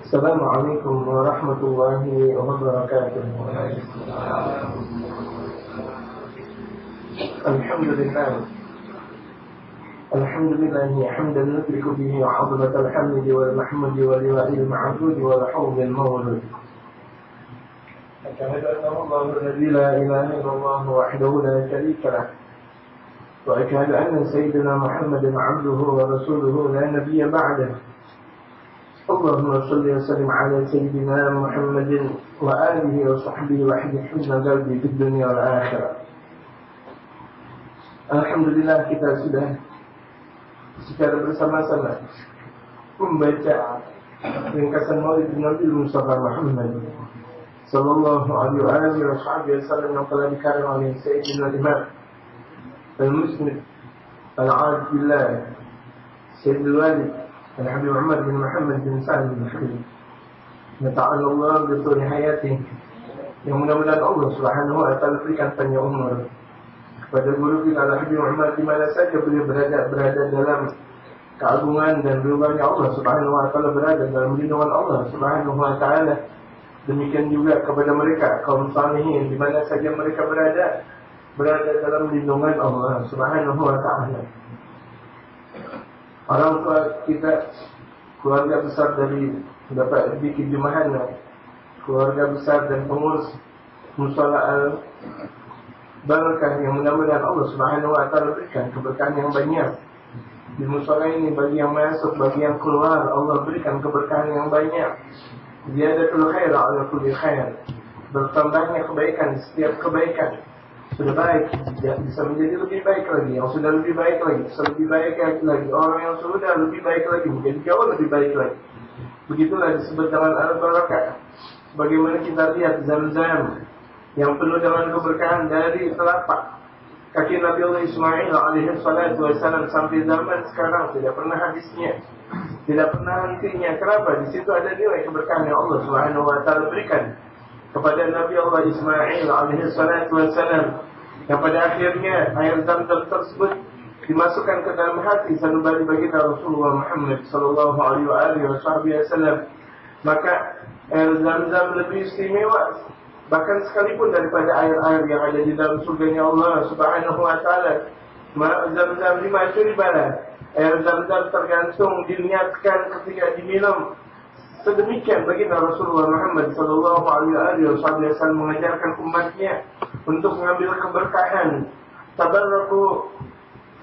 Assalamualaikum warahmatullahi wabarakatuh. Alhamdulillah. Alhamdulillahi hamdan nutriku bihi 'azmatal hamdi wal mahmudi wal liwa'il ma'budi wal hawlil mawlud. Asyhadu anna Allahu la ilaha illallah wahdahu la syarika lah. Wa asyhadu anna sayyidina Muhammadan 'abduhu wa rasuluhu la nabiyya ba'dahu. Allahumma salli wa sallim ala sayyidina Muhammadin wa alihi wa sahbihi wa hadith husna qalbi fid dunya wal akhirah. Alhamdulillah, kita sudah secara bersama-sama membaca ringkasan Maulid Nabi Mustafa Muhammad sallallahu alaihi wasallam yang telah dikarang oleh Sayyidina Imam Al-Musnid Al-Arif Billah Sayyidul Walid Al-Habib Umar bin Muhammad bin Sa'ad bin Habib. Nata'ala Allah bituli hayati, yang mudah-mudahan Allah subhanahu wa ta'ala berikan panjang umur kepada guru kita Al-Habib Umar di mana saja beliau berada dalam keagungan dan ridhonya Allah subhanahu wa ta'ala, berada dalam lindungan Allah subhanahu wa ta'ala. Demikian juga kepada mereka kaum salihin di mana saja mereka berada dalam lindungan Allah subhanahu wa ta'ala. Orang tua kita, keluarga besar dari Bapak Diki Jumahana, keluarga besar dan pengurus Musala Al-Barakah, yang mudah-mudahan Allah subhanahu wa ta'ala berikan keberkahan yang banyak di musala ini, bagi yang masuk, bagi yang keluar, Allah berikan keberkahan yang banyak. Ziyadatul khair ala kulli khair, bertambahnya kebaikan, setiap kebaikan sudah baik, bisa menjadi lebih baik lagi, yang sudah lebih baik lagi, bisa lebih baik lagi, orang yang sudah lebih baik lagi menjadi jauh lebih baik lagi. Begitulah disebut dengan al-barakah. Bagaimana kita lihat Zam-Zam yang penuh dengan keberkahan dari telapak kaki Nabi Allah Ismail alaihi salatu wassalam sampai zaman sekarang, tidak pernah habisnya, tidak pernah hentinya. Kenapa? Di situ ada nilai keberkahan yang Allah Subhanahu wa taala berikan kepada Nabi Allah Ismail alaihi salatu wassalam, yang pada akhirnya air Zam-Zam tersebut dimasukkan ke dalam hati sanubari baginda Rasulullah Muhammad sallallahu alaihi wasallam. Maka air Zam-Zam lebih istimewa bahkan sekalipun daripada air-air yang ada di dalam surganya Allah subhanahu wa ta'ala. Zam-Zam lima syuribala, air Zam-Zam tergantung diniatkan ketika diminum. Sedemikian baginda Rasulullah Muhammad sallallahu alaihi wasallam mengajarkan umatnya untuk mengambil keberkahan. Tabarraku,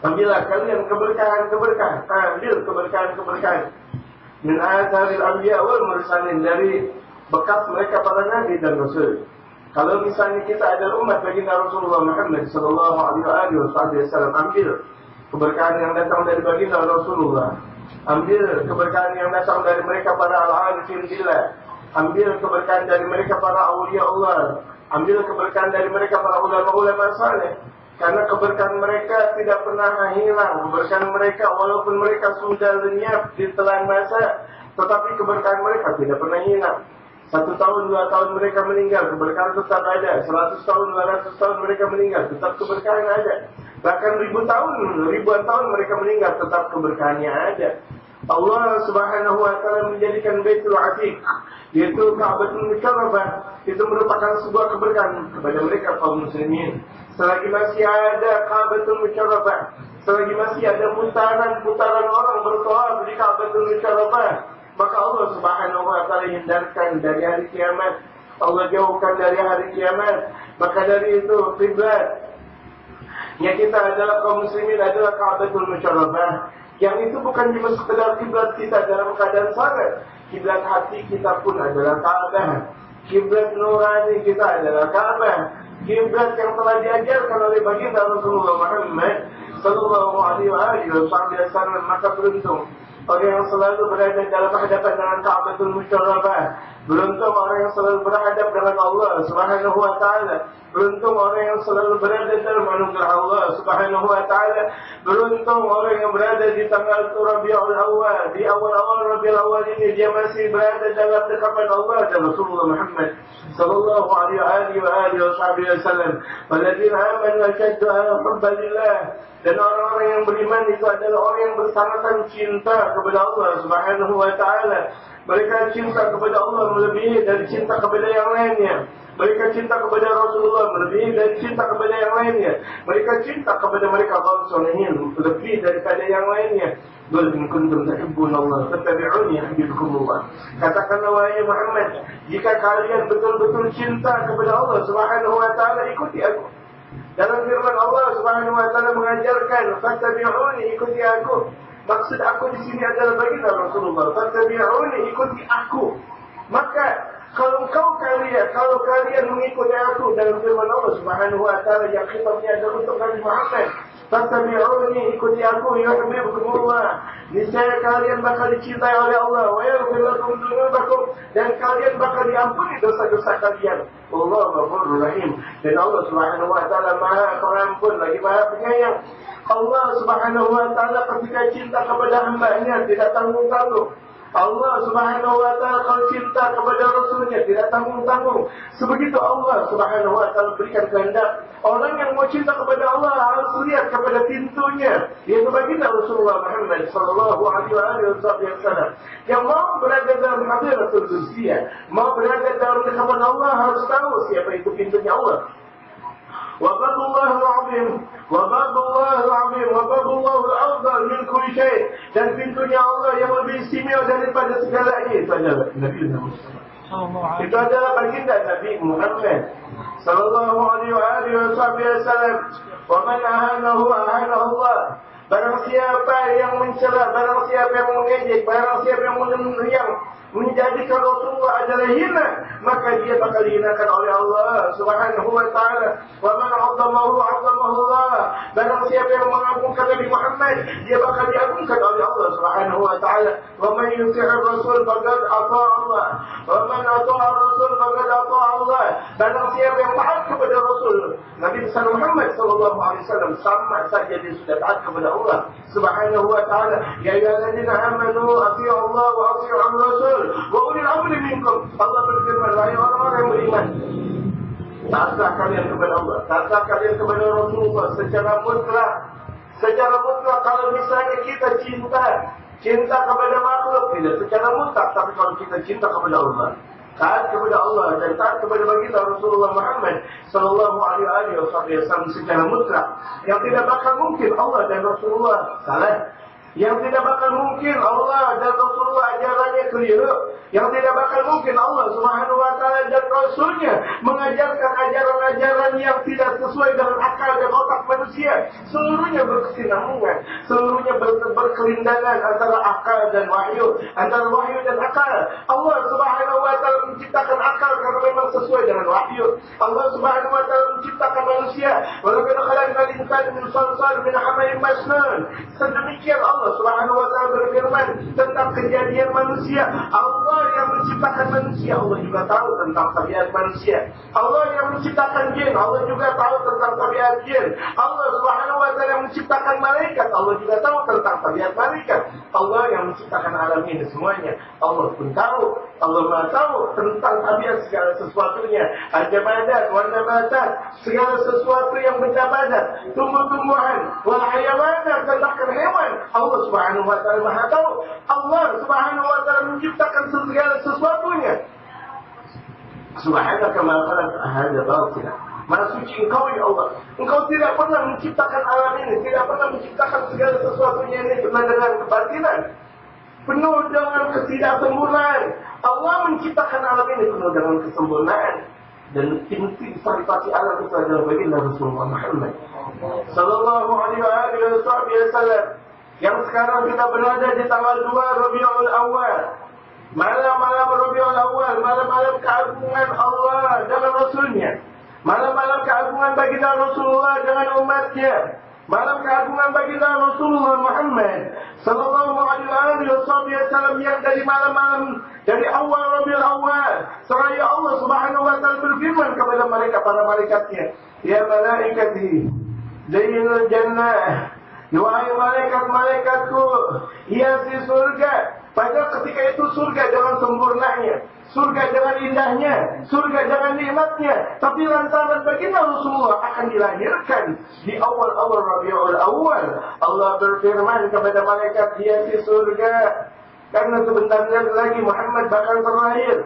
ambillah kalian keberkahan, ambil keberkahan min atharil anbiya wal mursalin, dari bekas mereka para nabi dan rasul. Kalau misalnya kita adalah umat baginda Rasulullah Muhammad sallallahu alaihi wasallam, ambil keberkahan yang datang dari baginda Rasulullah, ambil keberkahan yang datang dari mereka para al-arifin billah, ambil keberkahan dari mereka para awliya Allah, ambil keberkahan dari mereka para ulama-ulama saleh. Karena keberkahan mereka tidak pernah hilang. Keberkahan mereka walaupun mereka sudah lenyap di telan masa, tetapi keberkahan mereka tidak pernah hilang. 1 tahun, 2 tahun mereka meninggal, keberkahan tetap ada. 100 tahun, 200 tahun mereka meninggal, tetap keberkahan ada. Bahkan ribuan tahun mereka meninggal, tetap keberkahannya ada. Allah subhanahu wa ta'ala menjadikan Baitul Atiq, yaitu Ka'batul Musharrafah, itu merupakan sebuah keberkahan kepada mereka kaum muslimin. Selagi masih ada Ka'batul Musharrafah, selagi masih ada putaran orang bertawaf di Ka'batul Musharrafah, maka Allah subhanahu wa ta'ala hindarkan dari hari kiamat, Allah jauhkan dari hari kiamat. Maka dari itu kiblat yang kita adalah kaum muslimin adalah Ka'batul Musharrafah, yang itu bukan cuma sekedar kiblat kita dalam keadaan salat. Kiblat hati kita pun adalah Ka'bah. Kiblat nurani kita adalah Ka'bah. Kiblat yang telah diajarkan oleh baginda Rasulullah Muhammad sallallahu alaihi wasallam. Maka beruntung orang yang selalu berada dalam hadapan dengan Ka'batul Musharrafah. Beruntung orang yang selalu berhadap dengan Allah subhanahu wa ta'ala. Beruntung orang yang selalu berada dalam anugerah Allah subhanahu wa ta'ala. Beruntung orang yang berada di tanggal Rabiul Awal, di awal-awal Rabiul Awal ini dia masih berada dalam dekapan Allah dan Rasulullah Muhammad sallallahu alaihi wasallam. Walladzina amanu ashaddu hubban lillah. Dan orang-orang yang beriman itu adalah orang yang bersangatan cinta kepada Allah Subhanahu wa ta'ala. Mereka cinta kepada Allah melebihi dari cinta kepada yang lainnya. Mereka cinta kepada Rasulullah melebihi dari cinta kepada yang lainnya. Mereka cinta kepada mereka Rasulullah lebih daripada yang lainnya. Qul in kuntum tuhibbuna Allah fattabi'uni yuhibbukumullah. Katakanlah wahai Muhammad, jika kalian betul-betul cinta kepada Allah Subhanahu wa ta'ala, ikuti aku. Dalam firman Allah Subhanahu wa ta'ala mengajarkan, fattabi'uni, ikuti aku. Maksud aku di sini adalah baginda Rasulullah. Fattabi'uni, ikuti aku. Maka kalau kalian mengikuti aku dalam firman Allah Subhanahu wa ta'ala yang khitabnya adalah untuk Nabi Muhammad, fattabi'uni, ikuti aku, yuhibbukumullah. Niscaya kalian bakal dicintai oleh Allah, wa yaghfir lakum dzunubakum, dan kalian bakal diampuni dosa-dosa kalian. Allah Ghafurur Rahim. Dan Allah Subhanahu wa ta'ala Maha Pengampun lagi Maha Penyayang. Allah Subhanahu wa ta'ala ketika cinta kepada hamba-Nya tidak tanggung-tanggung. Allah Subhanahu wa ta'ala kalau cinta kepada Rasulnya tidak tanggung-tanggung. Sebegitu Allah Subhanahu wa ta'ala berikan kehendak. Orang yang mau cinta kepada Allah harus lihat kepada pintunya, yaitu baginda Rasulullah Muhammad sallallahu alaihi wasallam. Yang mau berada dalam hadiratul qudsiyah, mau berada dalam kehadiran Allah, harus tahu siapa itu pintunya Allah. وَبَابُ اللَّهُ الْعَظِيمُ وَبَابُ اللَّهُ الْعَظِيمُ وَبَابُ اللَّهُ الْأَفْضَلُ مِنْ كُلِّ شَيْءٍ. Dan pintunya Allah yang lebih istimewa daripada segalanya itu adalah Nabi Muhammad. Itu adalah baginda Nabi Muhammad sallallahu alaihi wasallam. Wa man ahanahu ahanahu Allah. Barang siapa yang mencela, barang siapa yang mengejek, barang siapa yang menjadikan Rasulullah adalah hina, maka dia bakal dihinakan oleh Allah Subhanahu wa ta'ala. Wa man 'azzamahu 'azzamahu Allah. Barang siapa yang mengagungkan Nabi Muhammad, dia bakal diagungkan oleh Allah Subhanahu wa ta'ala. Wa man yuti'ir Rasul faqad ata'a Allah. Wa man ata'a Rasul faqad ata'a Allah. Barang siapa yang taat kepada Rasul Nabi Muhammad sallallahu alaihi wasallam, sama saja dia sudah taat kepada Allah Subhanahu wa ta'ala. Ya ayyuhalladzina amanu athi'u Allah wa athi'u Rasul wa ulil amri minkum. Allah berfirman, wahai orang-orang yang beriman, taatlah kalian kepada Allah, taatlah kalian kepada Rasulullah secara mutlak. Secara mutlak, kalau misalnya kita cinta kepada makhluk tidak secara mutlak, tapi kalau kita cinta kepada Allah, taat kepada Allah dan taat kepada baginda Rasulullah Muhammad sallallahu alaihi wasallam secara mutlak, yang tidak bakal mungkin Allah dan Rasulullah salah. Yang tidak bakal mungkin Allah dan Rasulullah ajarannya keliru. Yang tidak bakal mungkin Allah Subhanahu wa ta'ala dan Rasulnya mengajarkan ajaran-ajaran yang tidak sesuai dengan akal dan otak manusia. Seluruhnya berkesinambungan, seluruhnya berkelindahan antara akal dan wahyu, antara wahyu dan akal. Allah Subhanahu wa ta'ala menciptakan akal karena memang sesuai dengan wahyu. Allah Subhanahu wa ta'ala menciptakan manusia, walaqad khalaqnal insana min salsalin min hamain masnun. Sedemikian Allah Subhanahu wa ta'ala berfirman tentang kejadian manusia. Allah yang menciptakan manusia, Allah juga tahu tentang tabiat manusia. Allah yang menciptakan jin, Allah juga tahu tentang tabiat jin. Allah Subhanahu wa ta'ala yang menciptakan malaikat, Allah juga tahu tentang tabiat malaikat. Allah yang menciptakan alam ini semuanya, Allah pun tahu. Allah Maha tahu tentang tabiat segala sesuatunya. Al-jamadat wal nabatat, segala sesuatu yang benda-benda, tumbuh-tumbuhan, wal hayawanat, ternakan hewan. Allah Subhanahu wa ta'ala Maha tahu. Allah Subhanahu wa ta'ala menciptakan segala sesuatunya. Subhanaka ma khalaqta hadza batila. Maha suci Engkau ya Allah. Engkau tidak pernah menciptakan alam ini, tidak pernah menciptakan segala sesuatunya ini dengan kebatilan, penuh dengan ketidaksempurnaan. Allah menciptakan alam ini penuh dengan kesempurnaan. Dan inti saripati alam itu adalah baginda Rasulullah Muhammad sallallahu alaihi wasallam. Yang sekarang kita berada di tanggal 2 Rabiul Awal, malam-malam Rabiul Awal, malam-malam keagungan Allah dengan Rasulnya, malam-malam keagungan baginda Rasulullah dengan umatnya, malam keagungan baginda Rasulullah Muhammad sallallahu alaihi wasallam, yang dari malam-malam dari awal Rabiul Awal, seraya Allah Subhanahu wa ta'ala berfirman kepada mereka, para malaikatnya, ya malaikati zainul jannah, wahai malaikat-malaikatku, hiasi surga. Padahal ketika itu surga dengan sempurnanya, surga dengan indahnya, surga dengan nikmatnya. Tapi lantaran baginda Rasulullah akan dilahirkan di awal-awal Rabiul Awal, Allah berfirman kepada malaikat hiasi surga, karena sebentar lagi Muhammad bakal terlahir.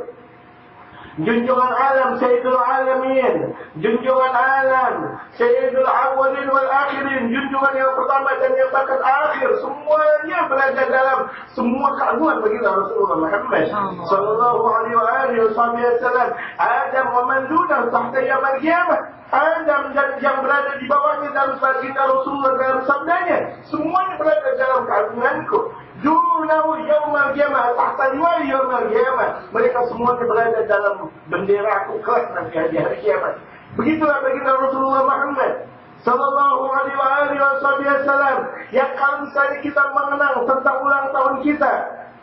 Junjungan alam Sayyidul Alamin, junjungan alam Sayyidul Awalin wal Akhirin, junjungan yang pertama dan yang bakal akhir, semuanya berada dalam semua keagungan baginda Rasulullah Muhammad sallallahu alaihi wasallam. Adam wa man dunahu tahta yaumil qiyamah, Adam dan yang berada di bawahnya dalam baginda Rasulullah dalam sabdanya, semuanya berada dalam keagunganku. Dunahu yaumil qiyamah, tahta liwa'i yaumil qiyamah, mereka semuanya berada dalam bendera aku kelak nanti di hari kiamat. Begitulah baginda Rasulullah Muhammad sallallahu alaihi wasallam, yang kalau misalnya kita mengenang tentang ulang tahun kita,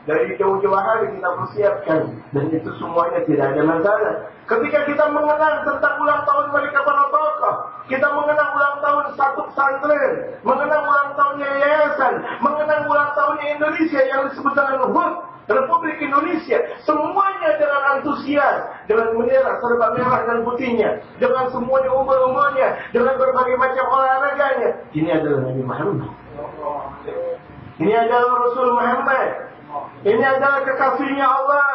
dari jauh-jauh hari kita persiapkan, dan itu semuanya tidak ada masalah. Ketika kita mengenang tentang ulang tahun mereka para tokoh, kita mengenang ulang tahun satu pesantren, mengenang ulang tahunnya yayasan, mengenang ulang tahunnya Indonesia yang disebut dengan HUT, Republik Indonesia, semuanya dengan antusias, dengan bendera serba merah dan putihnya, dengan semuanya umbul-umbulnya, dengan berbagai macam olahraganya. Ini adalah Nabi Muhammad. Ini adalah Rasul Muhammad. Ini adalah kekasihnya Allah.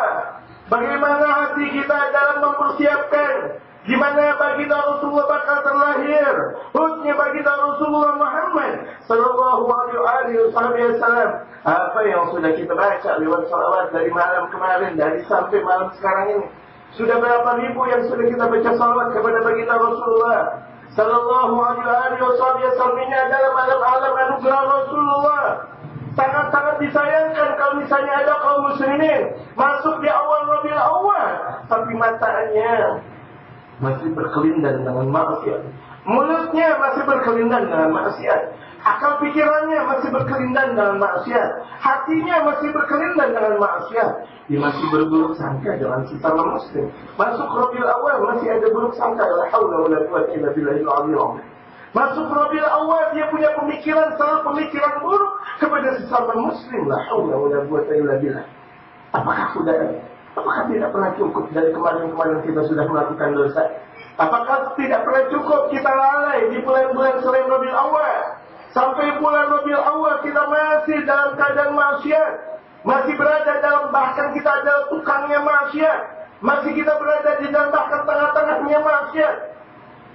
Bagaimana hati kita dalam mempersiapkan di mana baginda Rasulullah bakal terlahir, hutnya baginda Rasulullah Muhammad sallallahu alaihi wasallam. Apa yang sudah kita baca lewat salawat dari malam kemarin, dari sampai malam sekarang ini, sudah berapa ribu yang sudah kita baca salawat kepada baginda Rasulullah sallallahu alaihi wasallam. Ini adalah malam-malam anugerah Rasulullah. Sangat-sangat disayangkan kalau misalnya ada kaum muslimin masuk di awal Rabiul Awal, tapi matanya masih berkelindan dengan maksiat, mulutnya masih berkelindan dengan maksiat, akal pikirannya masih berkelindan dengan maksiat, hatinya masih berkelindan dengan maksiat. Dia masih berburuk sangka dengan sesama muslim. Masuk Rabiul Awal masih ada buruk sangka. La haula wala quwwata illa billahil aliyyil. Masuk Rabiul Awal dia punya pemikiran, selalu pemikiran buruk kepada sesama muslim. La haula wala quwwata illa billah. Apakah tidak pernah cukup dari kemarin-kemarin kita sudah melakukan dosa? Apakah tidak pernah cukup kita lalai di bulan-bulan selain Rabiul Awal? Sampai bulan Rabiul Awal kita masih dalam keadaan maksiat, masih berada dalam, bahkan kita adalah tukangnya maksiat, masih kita berada di dalam bahkan tengah-tengahnya maksiat.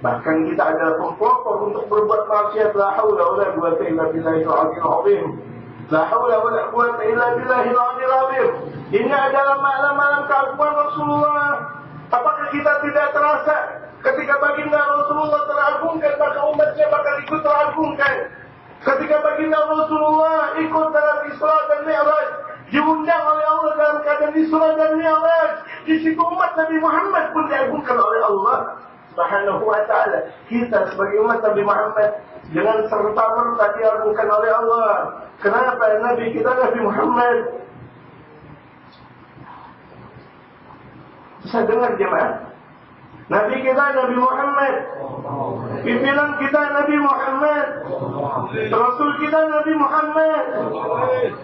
Bahkan kita adalah pempelopor untuk berbuat maksiat. La haula wala quwwata illa billahil aliyyil azim. La haula wala quwwata illa billahil aliyyil azim. Ini adalah malam-malam keagungan Rasulullah. Apakah kita tidak terasa ketika baginda Rasulullah teragungkan, maka umatnya bakal ikut teragungkan. Ketika baginda Rasulullah ikut dalam Isra dan Mi'raj, diundang oleh Allah dalam keadaan Isra dan Mi'raj, di situ umat Nabi Muhammad pun diagungkan oleh Allah Subhanahu wa ta'ala. Kita sebagai umat Nabi Muhammad dengan serta-merta diagungkan oleh Allah. Kenapa? Nabi kita Nabi Muhammad. Bisa dengar jemaah? Nabi kita Nabi Muhammad, pimpinan kita Nabi Muhammad, Rasul kita Nabi Muhammad.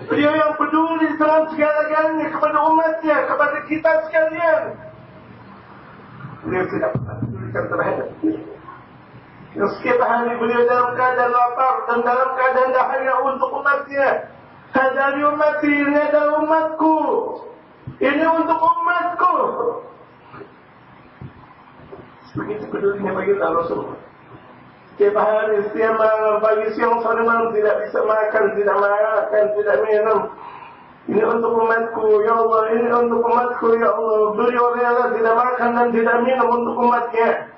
Beliau yang peduli dengan segala-galanya kepada umatnya, kepada kita sekalian. Beliau tidak pernah pedulikan terhadap kita. Setiap hari beliau dalam keadaan lapar dan dalam keadaan dahaga untuk umatnya. Hadari ummati, ini adalah umatku, ini untuk umatku. Begitu pedulinya baginda Rasulullah. Setiap hari, setiap malam, pagi, siang, sore, malam tidak bisa makan, tidak minum. Ini untuk umatku, ya Allah. Ini untuk umatku, ya Allah. Beliau rela tidak makan dan tidak minum untuk umatnya.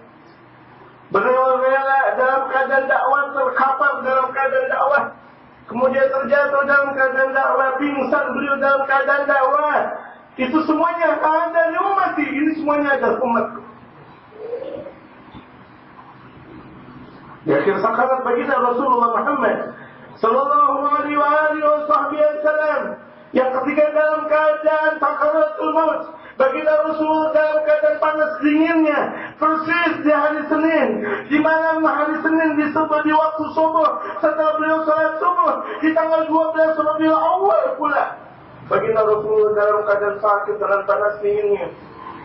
Beliau rela dalam keadaan dakwah, terkapar dalam keadaan dakwah, kemudian terjatuh dalam keadaan dakwah, pingsan beliau dalam keadaan dakwah. Itu semuanya ada di umat ini, semuanya ada umatku. Di akhir sakarat baginda Rasulullah Muhammad sallallahu alaihi wasallam, yang ketika dalam keadaan sakaratul maut, baginda Rasulullah dalam keadaan panas dinginnya, persis di hari Senin, di malam hari Senin, di waktu subuh, setelah beliau salat subuh, di tanggal 12 Rabiul Awal pula, Baginda Rasulullah dalam keadaan sakit dengan panasnya ini,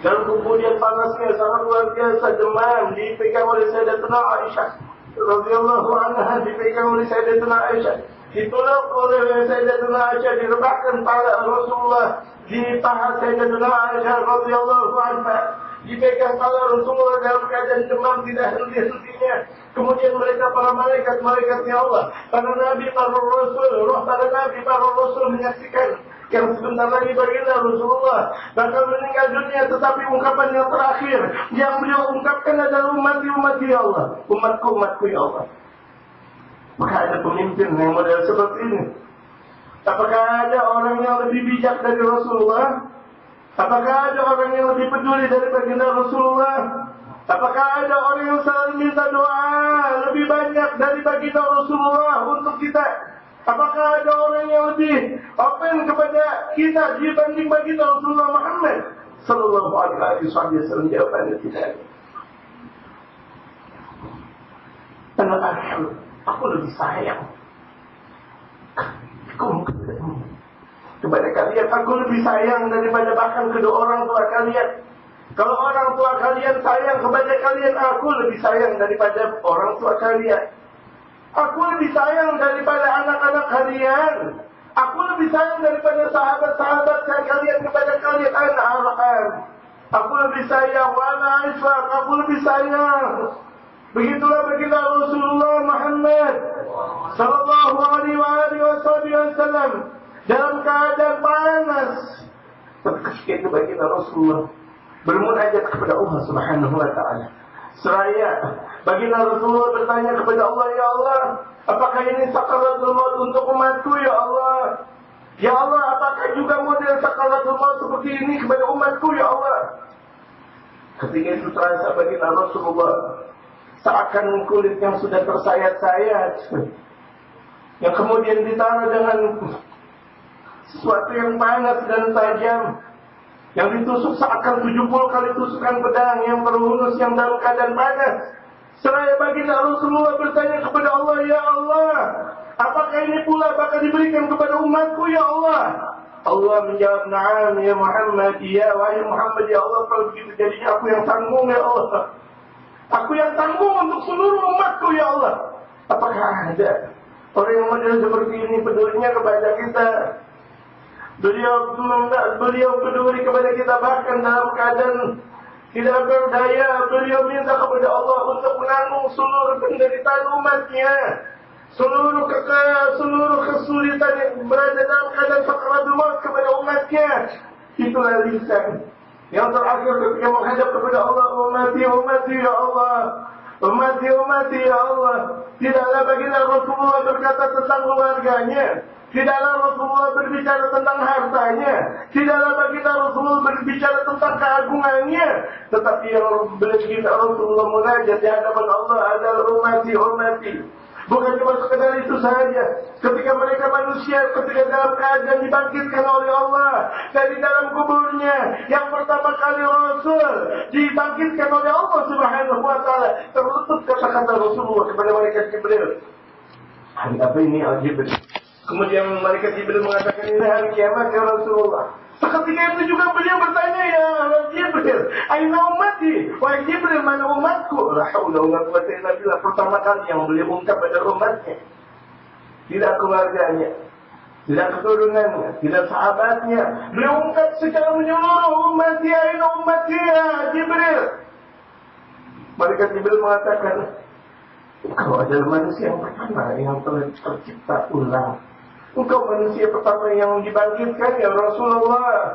dan kemudian panasnya sangat luar biasa, demam, dipegang oleh Sayyidatuna Aisyah radhiyallahu anha, dipegang oleh Sayyidatuna Aisyah, ditolak oleh Sayyidatuna Aisyah, direbahkan pada Rasulullah di paha Sayyidatuna Aisyah radhiyallahu anha, dipegang pada Rasulullah dalam keadaan demam tidak henti-hentinya. Kemudian mereka para malaikatnya Allah, para nabi, para rasul, roh para nabi, para rasul menyaksikan yang sebentar lagi baginda Rasulullah bakal meninggal dunia, tetapi ungkapan yang terakhir yang beliau ungkapkan adalah umat ya Allah, umatku ya Allah. Maka ada pemimpin yang model seperti ini. Apakah ada orang yang lebih bijak dari Rasulullah? Apakah ada orang yang lebih peduli dari baginda Rasulullah? Apakah ada orang yang selalu minta doa lebih banyak dari baginda Rasulullah untuk kita? Apakah ada orang yang lebih open kepada kita dibanding baginda Rasulullah Muhammad sallallahu alaihi wasallam? Jawabannya tidak. Aku lebih sayang kepada kalian. Aku lebih sayang daripada bahkan kedua orang tua kalian. Kalau orang tua kalian sayang kepada kalian, aku lebih sayang daripada orang tua kalian. Aku lebih sayang daripada anak-anak kalian. Aku lebih sayang daripada sahabat-sahabat kalian kepada kalian. Anak-anak, aku lebih sayang. Wala Aisyah, aku lebih sayang. Begitulah baginda Rasulullah Muhammad sallallahu alaihi wasallam dalam keadaan panas. Ketika itu baginda Rasulullah bermunajat kepada Allah Subhanahu wa taala. Seraya baginda Rasulullah bertanya kepada Allah, ya Allah, apakah ini sakaratul maut untuk umatku ya Allah? Ya Allah, apakah juga model sakaratul maut seperti ini kepada umatku ya Allah? Ketika itu terasa baginda Rasulullah seakan kulit yang sudah tersayat-sayat, yang kemudian ditaruh dengan sesuatu yang panas dan tajam, yang ditusuk seakan 70 kali tusukan pedang yang berhunus yang dalam keadaan panas. Seraya baginda Rasulullah bertanya kepada Allah, ya Allah, apakah ini pula bakal diberikan kepada umatku ya Allah? Allah menjawab, na'am ya Muhammad, ya wahai Muhammad, ya Allah, kalau begitu jadinya aku yang tanggung ya Allah. Aku yang tanggung untuk seluruh umatku ya Allah. Apakah ada orang yang model seperti ini pedulinya kepada kita? Beliau peduli kepada kita bahkan dalam keadaan tidak berdaya. Beliau minta kepada Allah untuk menanggung seluruh penderitaan umatnya, seluruh kesulitan yang berada dalam keadaan sakaratul maut kepada umatnya. Itulah lisan yang terakhir ketika menghadap kepada Allah, ummati ya Allah, ummati ya Allah. Tidaklah baginda Rasulullah berkata tentang keluarganya, tidaklah Rasulullah berbicara tentang hartanya, tidaklah baginda Rasulullah berbicara tentang keagungannya, tetapi yang baginda Rasulullah munajat di hadapan Allah adalah ummati. Bukan cuma sekedar itu saja. Ketika mereka manusia, ketika dalam keadaan dibangkitkan oleh Allah dari dalam kuburnya, yang pertama kali Rasul dibangkitkan oleh Allah Subhanahu wa taala, terlutut kata-kata Rasulullah kepada malaikat Jibril. Hari apa ini Al-Jibril? Kemudian malaikat Jibril mengatakan, ini hari kiamat ya Rasulullah. Seketika itu juga beliau bertanya, ya Jibril, aina ummati? Wahai Jibril, mana umatku? La haula wala quwwata illa billah. Pertama kali yang beliau ungkap pada umatnya, tidak keluarganya, tidak keturunannya, tidak sahabatnya. Beliau ungkap secara menyeluruh, ummati, aina ummati ya Jibril. Malaikat Jibril mengatakan, engkau adalah manusia yang pertama yang telah tercipta ulang. Engkau manusia pertama yang dibangkitkan ya Rasulullah.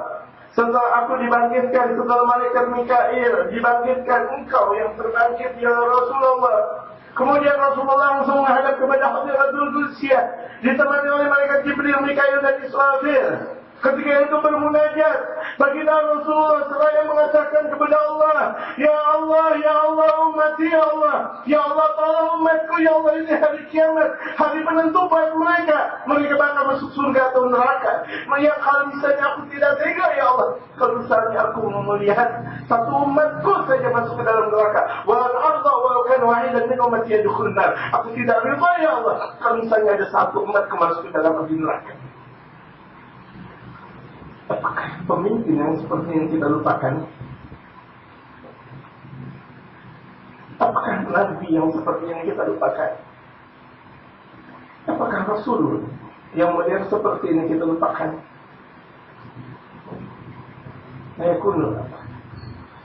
Setelah aku dibangkitkan, setelah malaikat Mikail dibangkitkan, engkau yang terbangkit ya Rasulullah. Kemudian Rasulullah langsung menghadap kepada Hadratul Qudsiyah, ditemani oleh malaikat Jibril, Mikail dan Israfil. Ketika itu bermunajat, baginda Rasulullah seraya mengatakan kepada Allah, ya Allah, ummati ya Allah, ya Allah tolong umatku ya Allah, ini hari kiamat, hari penentu buat mereka bakal masuk surga atau neraka. Ya kalau misalnya aku tidak tega ya Allah, kalau misalnya aku melihat satu umatku saja masuk ke dalam neraka, wal arda walau kan wahidan min ummati yadkhulun nar, aku tidak rida ya Allah kalau misalnya ada satu umatku masuk ke dalam api neraka. Apakah pemimpin yang seperti ini kita lupakan? Apakah Nabi yang seperti ini kita lupakan? Apakah Rasul yang modern seperti ini kita lupakan? Saya kuno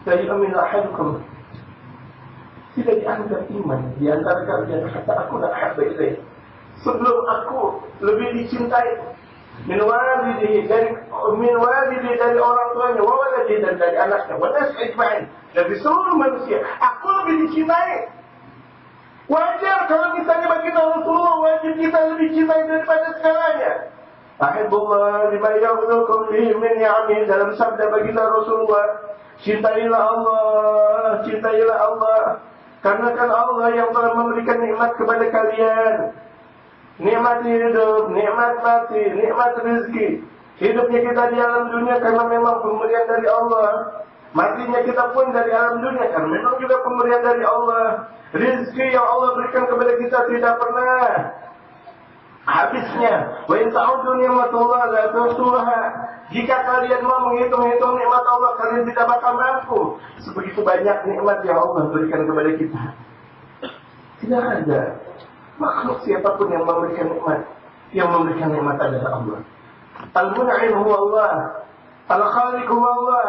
dari amin ahadukum, tidak dianggap iman di antara kalian kata aku nak habba ilaih, sebelum aku lebih dicintai min walidi dari orang tuanya, wa waladi dan dari anaknya, wa nas ajma'in, dari seluruh manusia aku lebih dicintai. Wajar kalau misalnya bagi Rasulullah, wajib kita lebih cintai daripada segalanya. Ahibbullah lima yaghlukum bihi min ni'amihi, dalam sabda baginda Rasulullah, cintailah Allah, cintailah Allah, karena kan Allah yang telah memberikan nikmat kepada kalian. Nikmat hidup, nikmat mati, nikmat rezeki. Hidupnya kita di alam dunia karena memang pemberian dari Allah. Matinya kita pun dari alam dunia karena memang juga pemberian dari Allah. Rezeki yang Allah berikan kepada kita tidak pernah habisnya. Wa in ta'udu ni'matallahi la tuhsuha. Jika kalian mau menghitung-hitung nikmat Allah, kalian tidak bakal mampu. Sebegitu banyak nikmat yang Allah berikan kepada kita. Tidak ada makhluk siapapun yang memberikan nikmat. Yang memberikan nikmat adalah Allah. Al-Mun'im huwa Allah, Al-Khaliq huwa Allah.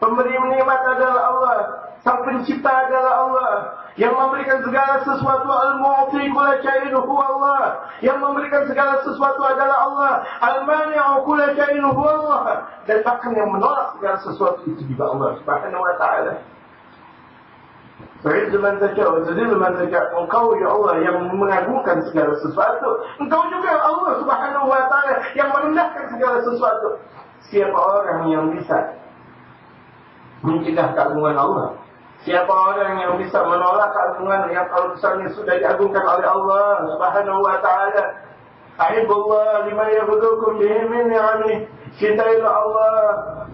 Pemberi nikmat adalah Allah. Sang pencipta adalah Allah. Yang memberikan segala sesuatu, Al-Mu'ti kulla syai'in huwa Allah. Yang memberikan segala sesuatu adalah Allah. Al-Mani'u kulla syai'in huwa Allah. Dan bahkan yang menolak segala sesuatu itu juga Allah Subhanahu wa ta'ala. Fa'idzu man tasya' wa tuzillu man tasya'. Engkau ya Allah yang mengagungkan segala sesuatu. Engkau juga Allah Subhanahu wa ta'ala yang merendahkan segala sesuatu. Siapa orang yang bisa mencegah keagungan Allah? Siapa orang yang bisa menolak keagungan yang kalau misalnya sudah diagungkan oleh Allah Subhanahu wa ta'ala? Ahibbullah lima yaghlukum bihi min ni'amihi. Cintailah Allah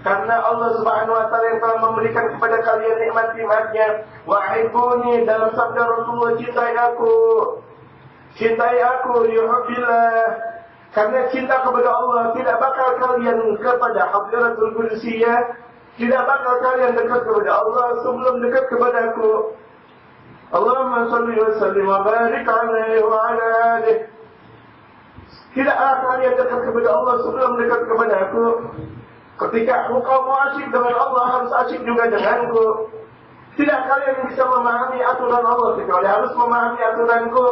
karena Allah Subhanahu wa ta'ala yang telah memberikan kepada kalian nikmat-nikmatnya. Wa ahibbuni, dalam sabda Rasulullah, cintai aku. Cintai aku yuhibbillah. Karena cinta kepada Allah tidak bakal kalian kepada Hadratul Qudsiyah. Tidak bakal kalian dekat kepada Allah sebelum dekat kepada aku. Allahumma salli wa sallim wa barik alaihi wa ala alihi. Tidaklah kalian dekat kepada Allah sebelum dekat kepada aku. Ketika engkau mau asyik dengan Allah, harus asyik juga denganku. Tidak kalian bisa memahami aturan Allah kecuali harus memahami aturanku.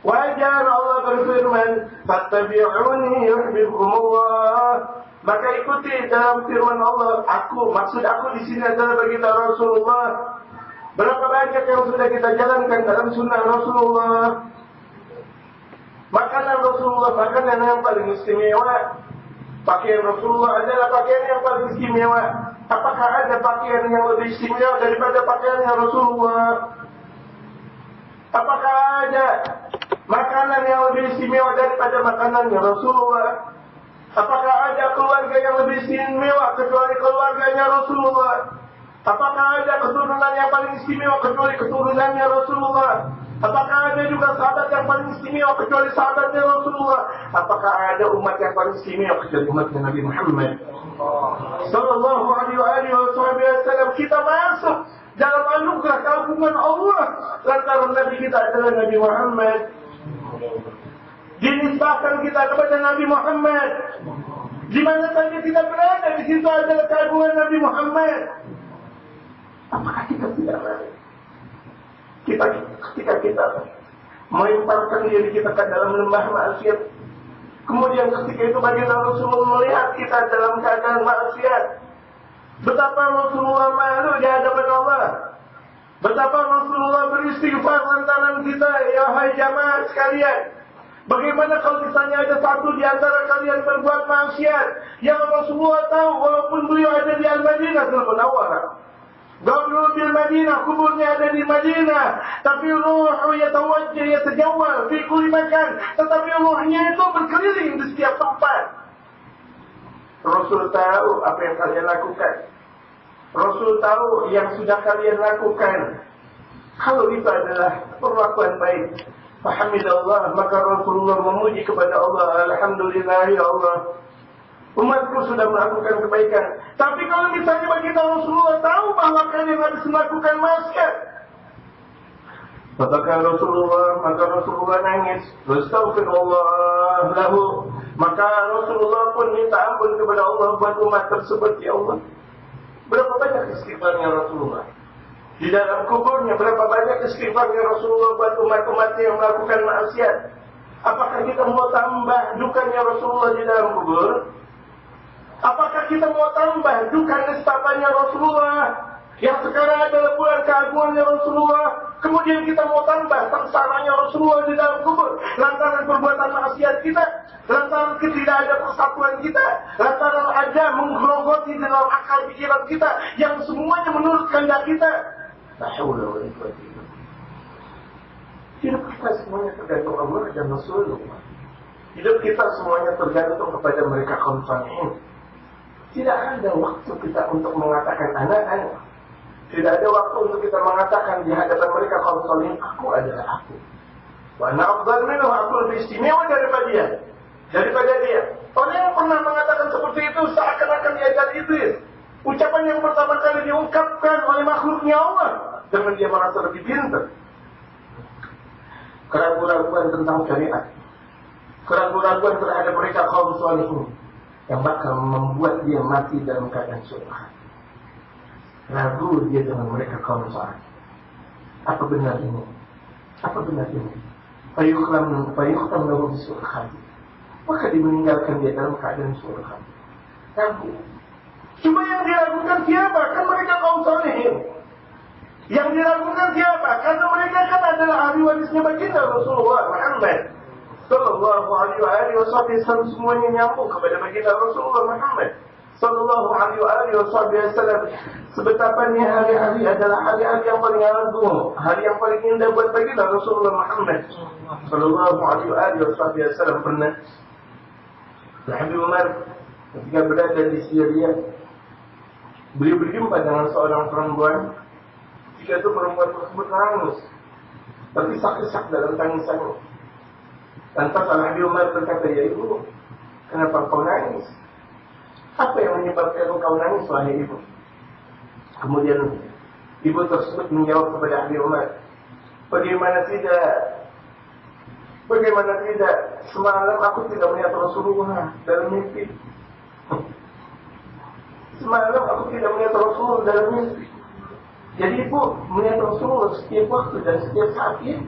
Wajar Allah berfirman, fattabi'uni yuhibbukumullah. Maka ikuti dalam firman Allah, aku, maksud aku di sini adalah baginda Rasulullah. Berapa banyak yang sudah kita jalankan dalam sunnah Rasulullah. Makanan Rasulullah, makanan yang paling istimewa. Pakaian Rasulullah adalah pakaian yang paling istimewa. Apakah ada pakaian yang lebih istimewa daripada pakaiannya Rasulullah? Apakah ada makanan yang lebih istimewa daripada makanannya Rasulullah? Apakah ada keluarga yang lebih istimewa kecuali keluarganya Rasulullah? Apakah ada keturunan yang paling istimewa kecuali keturunannya Rasulullah? Apakah ada juga sahabat yang paling istimewa kecuali sahabatnya Rasulullah? Apakah ada umat yang paling istimewa kecuali umatnya Nabi Muhammad sallallahu alaihi wasallam? Kita masuk dalam anugerah keagungan Allah lantaran Nabi kita adalah Nabi Muhammad. Dinisbahkan kita kepada Nabi Muhammad. Di mana saja kita berada, di situ adalah keagungan Nabi Muhammad. Apakah kita tidak berada? Ketika kita melemparkan diri kita ke dalam lembah maksiat, kemudian ketika itu baginda Rasulullah melihat kita dalam keadaan maksiat, betapa Rasulullah malu di hadapan Allah. Betapa Rasulullah beristighfar lantaran kita, ya hai jamaah sekalian. Bagaimana kalau misalnya ada satu di antara kalian berbuat maksiat yang Rasulullah tahu walaupun beliau ada di Al-Madinatul Munawwarah. Gabrul bil Madinah, kuburnya ada di Madinah, tapi ruhu yatawajjah yatajawwal fi kulli makan, tetapi ruhnya itu berkeliling di setiap tempat. Rasul tahu apa yang kalian lakukan. Rasul tahu yang sudah kalian lakukan. Kalau itu adalah perlakuan baik, Alhamdulillah, maka Rasulullah memuji kepada Allah. Alhamdulillah ya Allah. Umatku sudah melakukan kebaikan. Tapi kalau misalnya baginda Rasulullah tahu bahwa kalian harus melakukan maksiat, maka Rasulullah nangis. Astaghfirullah lahu. Maka Rasulullah pun minta ampun kepada Allah buat umat tersebut. Ya Allah, berapa banyak istighfarnya Rasulullah di dalam kuburnya, berapa banyak istighfarnya Rasulullah buat umat-umatnya yang melakukan maksiat. Apakah kita mau tambah dukanya Rasulullah di dalam kubur? Apakah kita mau tambah duka nestapanya Rasulullah yang sekarang adalah bulan keagungannya Rasulullah? Kemudian kita mau tambah sengsaranya Rasulullah di dalam kubur lantaran perbuatan maksiat kita, lantaran tidak ada persatuan kita, lantaran ada menggerogoti dalam akal pikiran kita yang semuanya menurut kehendak kita. La haula wa la quwwata illa billah. Hidup kita semuanya tergantung Allah dan Rasulullah. Hidup kita semuanya tergantung kepada mereka kaum salihin. Tidak ada waktu kita untuk mengatakan anak-anak. Tidak ada waktu untuk kita mengatakan di hadapan mereka kaum salihin, aku adalah aku. Wa ana afdal minhu, aku lebih istimewa daripada dia. Orang yang pernah mengatakan seperti itu seakan-akan dia adalah iblis. Ucapan yang pertama kali diungkapkan oleh makhluknya Allah dengan dia merasa lebih pintar. Keraguan-keraguan tentang syariat, keraguan-keraguan terhadap mereka kaum salihin yang bakal membuat dia mati dalam keadaan syubhat. Ragu dia dengan mereka kaum salih. Apa benar ini? Apa benar ini? Fayukhtam lahu bisu'il khatim. Maka dimeninggalkan dia dalam keadaan su'il khatim. Ragu. Cuma yang diragukan siapa? Kan mereka kaum salihin. Yang diragukan siapa? Karena mereka kan adalah ahli warisnya baginda Rasulullah Muhammad sallallahu alaihi wasallam. Semuanya nyambung kepada baginda Rasulullah Muhammad sallallahu alaihi wasallam. Sebetapanya hari-hari adalah hari-hari yang paling agung, hari yang paling indah buat baginda Rasulullah Muhammad sallallahu alaihi wasallam. Pernah Habib Umar ketika berada di Syria, beliau berjumpa dengan seorang perempuan. Jika itu perempuan tersebut nangis, terpisak-pisak dalam tangisannya. Lantas Habib Umar berkata, ya ibu, kenapa kau nangis? Apa yang menyebabkan engkau nangis, wahai ibu? Kemudian ibu tersebut menjawab kepada Habib Umar, bagaimana tidak, semalam aku tidak melihat Rasulullah dalam mimpi. Semalam aku tidak melihat Rasulullah dalam mimpi. Jadi ibu melihat Rasulullah setiap waktu dan setiap saat ini.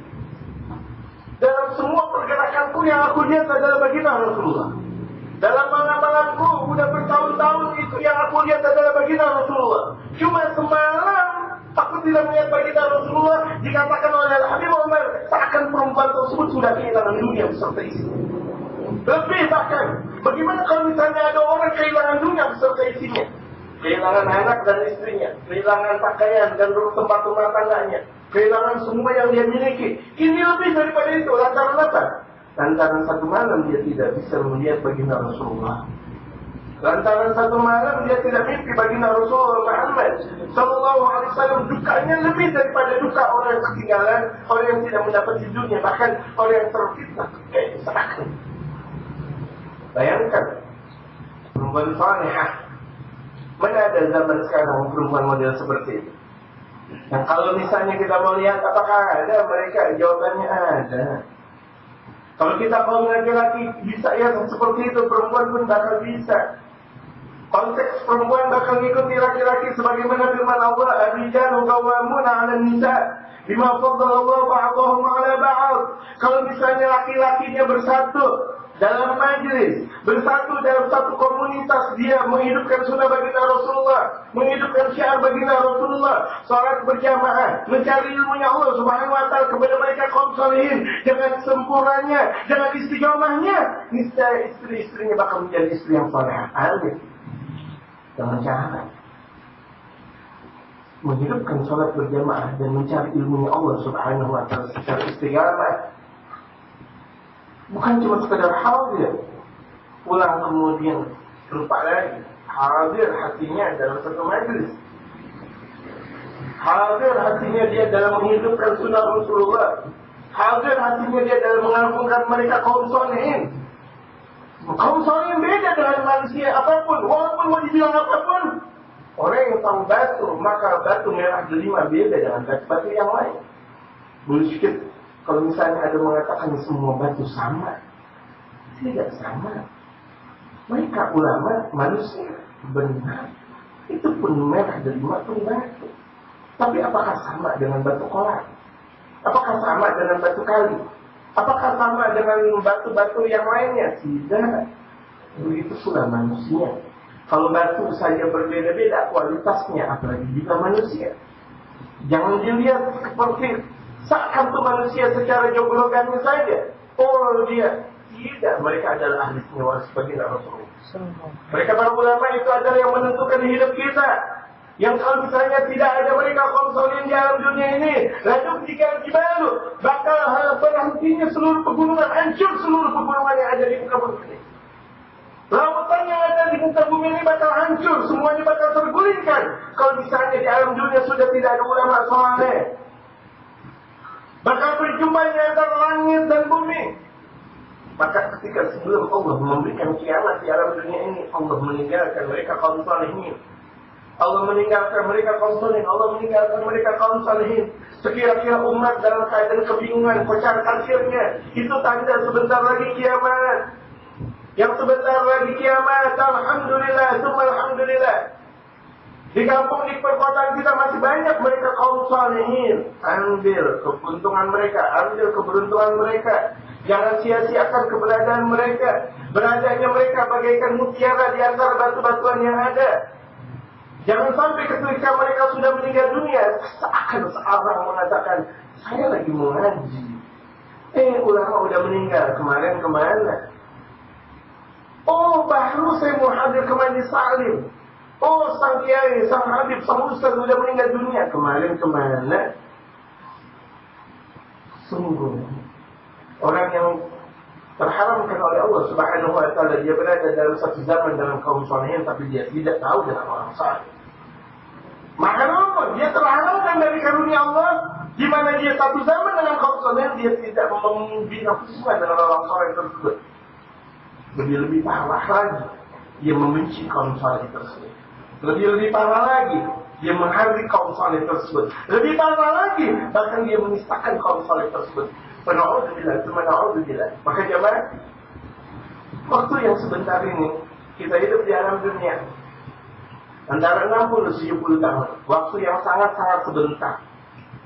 Dalam semua pergerakanku yang aku lihat adalah baginda Rasulullah. Dalam malam-malamku sudah bertahun-tahun itu yang aku lihat adalah baginda Rasulullah. Cuma semalam aku tidak melihat baginda Rasulullah. Dikatakan oleh Habib Umar, seakan perempuan tersebut sudah kehilangan dunia beserta isinya. Lebih bahkan, bagaimana kalau misalnya ada orang kehilangan dunia beserta isinya? Kehilangan anak dan istrinya, kehilangan pakaian dan tempat rumah tangganya, kehilangan semua yang dia miliki. Ini lebih daripada itu. Lantaran apa? Lantaran satu malam dia tidak bisa melihat baginda Rasulullah. Lantaran satu malam dia tidak mimpi baginda Rasulullah Muhammad sallallahu alaihi wasallam. Dukanya lebih daripada duka orang yang ketinggalan, orang yang tidak mendapat hidupnya, bahkan orang yang terfitnah kayak misalkan. Bayangkan perempuan salihah. Mana ada zaman sekarang perempuan model seperti itu? Yang kalau misalnya kita mau lihat apakah ada mereka, jawabannya ada. Kalau kita kaum laki-laki bisa ya seperti itu, perempuan pun bakal bisa. Konteks perempuan bakal mengikuti laki-laki sebagaimana firman Allah, ar-rijalu qawwamuna 'alan nisa bima faddala Allah ba'dahum 'ala ba'd. Kalau misalnya laki-lakinya bersatu dalam majlis, bersatu dalam satu komunitas, dia menghidupkan sunnah baginda Rasulullah, menghidupkan syiar baginda Rasulullah, salat berjamaah, mencari ilmunya Allah Subhanahu wa taala kepada mereka kaum salihin dengan sempurnanya, dengan istiqomahnya, niscaya istri-istrinya bakal menjadi istri yang salehah. Amin. Dengan cara menghidupkan salat berjamaah dan mencari ilmunya Allah Subhanahu wa taala secara istiqamah. Bukan cuma sekedar hadir, pulang kemudian lupa lagi. Hadir hatinya dalam satu majlis. Hadir hatinya dia dalam menghidupkan sunnah Rasulullah. Hadir hatinya dia dalam mengagungkan mereka kaum salihin. Kaum solihin beda dengan manusia apapun, walaupun mau dibilang apapun. Orang yang tahu batu, maka batu merah delima beda dengan batu-batu yang lain. Bullshit. Kalau misalnya ada mengatakan semua batu sama, tidak sama. Mereka ulama manusia benar. Itu pun merah delima pun batu. Tapi apakah sama dengan batu kolam? Apakah sama dengan batu kali? Apakah sama dengan batu-batu yang lainnya? Tidak. Begitu pula manusia. Kalau batu saja berbeda-beda kualitasnya, apalagi juga manusia. Jangan dilihat seperti seakan tuh manusia secara joglogannya saja. Oh dia. Tidak. Mereka adalah ahli senyawa sebagai Rasulullah. Mereka para ulama itu adalah yang menentukan hidup kita. Yang kalau misalnya tidak ada mereka kaum solihin di alam dunia ini, lalu jika jibalu bakal berhentinya seluruh pegunungan, hancur seluruh pegunungan yang ada di muka bumi ini. Lautan yang ada di muka bumi ini bakal hancur, semuanya bakal tergulingkan. Kalau misalnya di alam dunia sudah tidak ada ulama soleh, bakal berjumpanya antara langit dan bumi. Maka ketika sebelum Allah memberikan kiamat di alam dunia ini, Allah meninggalkan mereka kaum solihin. Allah meninggalkan mereka kaum solihin. Allah meninggalkan mereka kaum solihin. Sekira-kira umat dalam keadaan kebingungan, kocar kacirnya, itu tanda sebentar lagi kiamat. Yang sebentar lagi kiamat, alhamdulillah, summa alhamdulillah. Di kampung, di perkotaan kita masih banyak mereka kaum solihin. Ambil keuntungan mereka, ambil keberuntungan mereka. Jangan sia-siakan keberadaan mereka. Beradanya mereka bagaikan mutiara di antara batu-batuan yang ada. Jangan sampai ketika mereka sudah meninggal dunia, seakan seorang mengatakan, saya lagi mau ngaji. Ulama udah meninggal, kemarin kemana? Oh, baru saya mau hadir ke Majlis Salim. Oh, sang kiai, sang habib, sang ustaz sudah meninggal dunia, kemarin kemana? Sungguh, orang yang terharamkan oleh Allah Subhanahu wa ta'ala, dia berada dalam satu zaman dalam kaum solihin, tapi dia tidak tahu dengan orang saleh. Maka apa? Dia terharamkan dari karunia Allah, di mana dia satu zaman dengan kaum solihin, dia tidak membina hubungan dengan orang saleh tersebut. Lebih-lebih parah lagi, dia membenci kaum saleh tersebut. Lebih-lebih parah lagi, dia menghargai kaum saleh tersebut. Lebih parah lagi, bahkan dia menistakan kaum saleh tersebut. Na'udzubillah. Maka jemaah, waktu yang sebentar ini kita hidup di alam dunia antara 60-70 tahun, waktu yang sangat-sangat sebentar.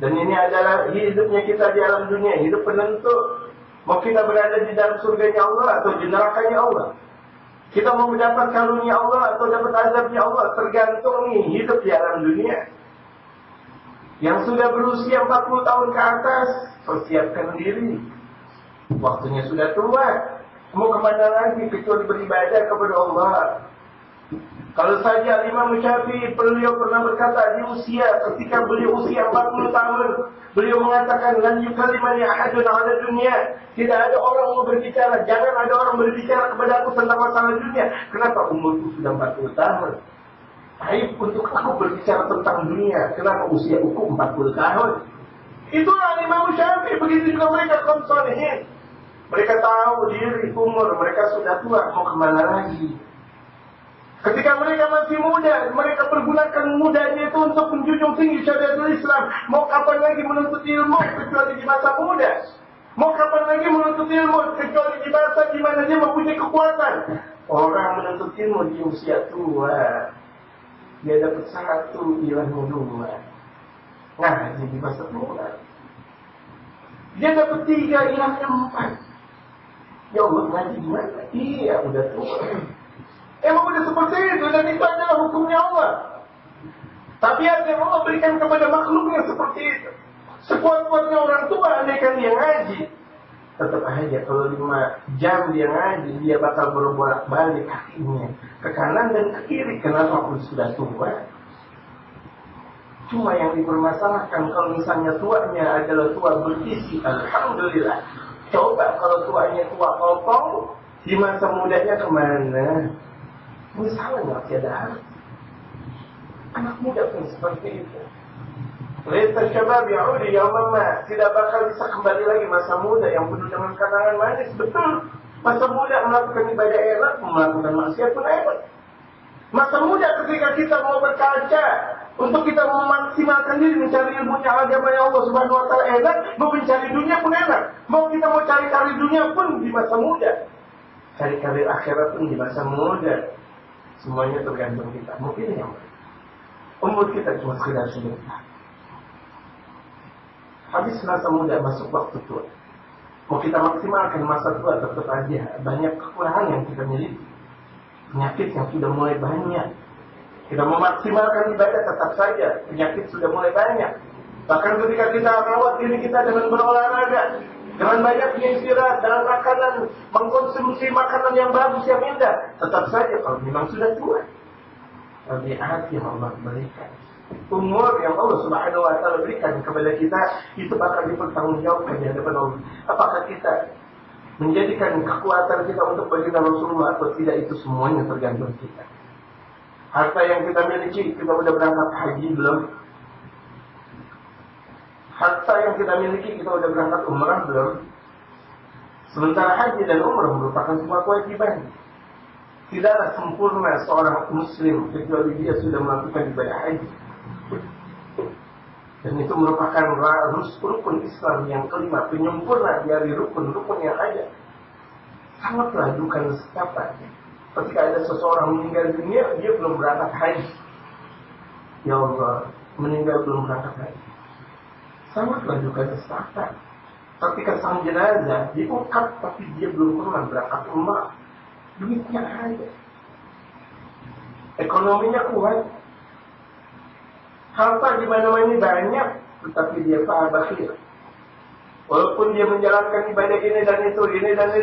Dan ini adalah hidupnya kita di alam dunia, hidup penentu. Mau kita berada di dalam surganya Allah atau di nerakanya Allah. Kita mau mendapat karunia Allah atau dapat azabnya Allah, tergantung nih hidup di alam dunia. Yang sudah berusia 40 tahun ke atas, persiapkan diri. Waktunya sudah tua. Mau kemana lagi kecuali beribadah kepada Allah. Kalau saja Imam Syafi'i beliau pernah berkata di usia, ketika beliau usia 40 tahun, beliau mengatakan, lan yukallimani ahadun 'ala dunya. Tidak ada orang mau berbicara, jangan ada orang berbicara kepada aku tentang masalah dunia. Kenapa? Umurku sudah 40 tahun. Aib untuk aku berbicara tentang dunia. Kenapa usiaku 40 tahun? Itulah Imam Syafi'i. Begitu juga mereka kaum solihin. Mereka tahu diri, umur mereka sudah tua, mau kemana lagi? Ketika mereka masih muda, mereka pergunakan mudanya itu untuk menjunjung tinggi syariatul Islam. Mau kapan lagi menuntut ilmu kecuali di masa muda? Mau kapan lagi menuntut ilmu kecuali di masa di mana dia mempunyai kekuatan? Orang menuntut ilmu di usia tua, dia dapat satu, hilangnya dua. Ngaji di masa tua, dia dapat 3, hilangnya 4. Ya Allah, ngaji gimana? Iya, udah tua. Emang udah seperti itu, dan itu adalah hukumnya Allah. Tapi yang Allah berikan kepada makhluknya seperti itu. Sekuat-kuatnya orang tua, andaikan dia ngaji, tetap aja kalau 5 jam dia ngaji, dia bakal berbolak-balik kakinya ke kanan dan ke kiri. Kenapa? Aku sudah tua. Cuma yang dipermasalahkan, kalau misalnya tuanya adalah tua berisi, alhamdulillah. Coba kalau tuanya tua kopong, di masa mudanya kemana? Misalnya tiada anak muda pun seperti itu. Laita syabab ya'udi yawman ma, tidak bakal bisa kembali lagi masa muda yang penuh dengan kenangan manis. Betul. Masa muda melakukan ibadah enak, melakukan maksiat pun enak. Masa muda ketika kita mau berkaca, untuk kita memaksimalkan diri mencari ilmunya agama yang Allah Subhanahu wa taala enak, mau mencari dunia pun enak. Mau kita mau cari karir dunia pun di masa muda. Cari karir akhirat pun di masa muda. Semuanya tergantung kita. Mungkin yang umur kita cuma sekedar sebentar. Habis masa muda masuk waktu tua. Mau kita maksimalkan masa tua tetap aja banyak kekurangan yang kita miliki. Penyakit yang sudah mulai banyak. Kita memaksimalkan ibadah tetap saja penyakit sudah mulai banyak. Bahkan ketika kita merawat diri kita dengan berolahraga, dengan banyaknya istirahat, dengan makanan, mengkonsumsi makanan yang bagus, yang indah, tetap saja kalau memang sudah tua. Tabiat yang Allah berikan, umur yang Allah Subhanahu wa taala berikan kepada kita, itu bakal dipertanggungjawabkan di hadapan Allah. Apakah kita menjadikan kekuatan kita untuk baginda Rasulullah atau tidak, itu semuanya tergantung kita. Harta yang kita miliki, kita sudah berangkat haji belum? Harta yang kita miliki, kita sudah berangkat umrah belum? Sementara haji dan umrah merupakan sebuah kewajiban. Tidaklah sempurna seorang muslim kecuali dia sudah melakukan ibadah haji. Dan itu merupakan rukun Islam yang kelima, penyempurna dari rukun-rukun yang ada. Sangatlah duka nestapa ketika ada seseorang meninggal dunia, dia belum berangkat haji. Ya Allah, meninggal belum berangkat haji. Sangatlah duka nestapa ketika sang jenazah diungkap tapi dia belum pernah berangkat umrah. Duitnya ada, ekonominya kuat, harta di mana-mana banyak, tetapi dia bakhil. Walaupun dia menjalankan ibadah ini dan itu,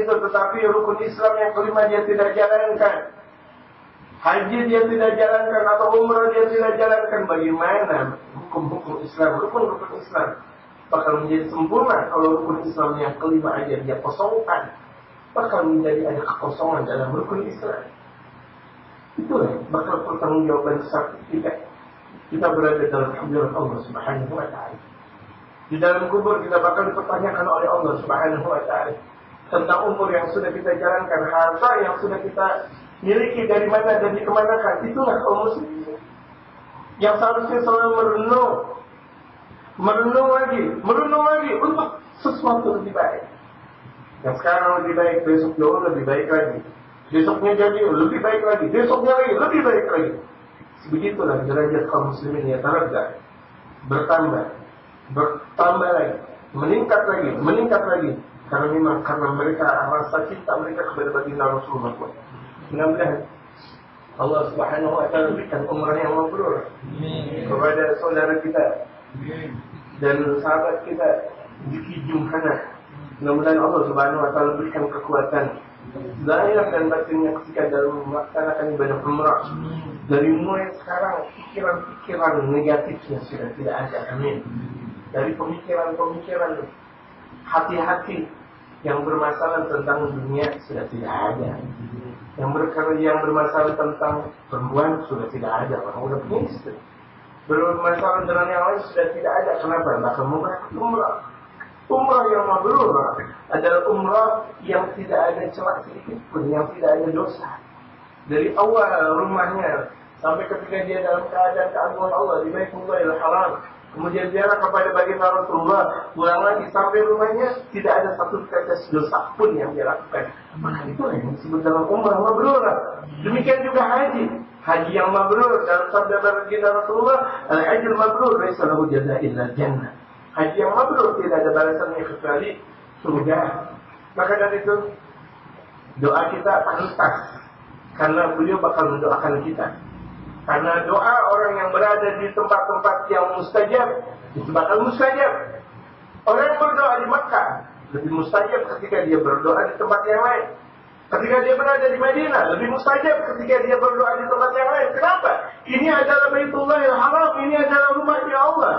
tetapi rukun Islam yang kelima dia tidak jalankan. Haji dia tidak jalankan atau umrah dia tidak jalankan. Bagaimana hukum-hukum Islam, rukun-rukun Islam bakal menjadi sempurna kalau rukun Islam yang kelima aja dia kosongkan? Bakal menjadi ada kekosongan dalam rukun Islam. Itulah bakal pertanggungjawaban besar kita berada dalam hadirat Allah Subhanahu wa taala. Di dalam kubur kita bakal dipertanyakan oleh Allah Subhanahu wa taala tentang umur yang sudah kita jalankan, harta yang sudah kita miliki dari mana dan dikemanakan. Itulah kaum muslimin yang seharusnya selalu merenung lagi untuk sesuatu lebih baik. Yang sekarang lebih baik, besok jauh lebih baik lagi. Besoknya jadi lebih baik lagi, besoknya lagi lebih baik lagi. Begitulah derajat kaum muslimin ya tarabda, bertambah lagi, meningkat lagi. Karena memang mereka rasa cinta mereka kepada baginda Rasulullah. Mudah-mudahan Allah Subhanahu wa taala berikan umrah yang mabrur kepada saudara kita dan sahabat kita Diki Jumhana. Mudah-mudahan Allah Subhanahu wa taala berikan kekuatan zahir dan batinnya ketika dalam melaksanakan ibadah umrah. Dari mulai sekarang pikiran-pikiran negatifnya sudah tidak ada. Amin. Dari pemikiran hati-hati yang bermasalah tentang dunia sudah tidak ada. Yang bermasalah tentang perempuan sudah tidak ada. Orang udah punya istri. Bermasalah dengan yang lain sudah tidak ada. Kenapa? Bahkan umrah. Umrah yang mabrur adalah umrah yang tidak ada celah sedikit pun, yang tidak ada dosa. Dari awal rumahnya sampai ketika dia dalam keadaan keagungan Allah di Baitullahil Haram, kemudian dia kepada baginda Rasulullah, pulang lagi sampai rumahnya tidak ada satu tetes dosa pun yang dia lakukan. Maka itulah yang disebut dalam umrah mabrur. Demikian juga haji yang mabrur dalam sabda baginda Rasulullah, al-hajjul mabrur laisa lahu jazaa'un illa jannah. Haji yang mabrur tidak ada balasannya kecuali surga. Maka dari itu doa kita pantas, karena beliau bakal mendoakan kita. Karena doa orang yang berada di tempat-tempat yang mustajab itu bakal mustajab. Orang yang berdoa di Makkah lebih mustajab ketika dia berdoa di tempat yang lain. Ketika dia berada di Madinah lebih mustajab ketika dia berdoa di tempat yang lain. Kenapa? Ini adalah Baitullahil Haram, ini adalah rumahnya Allah.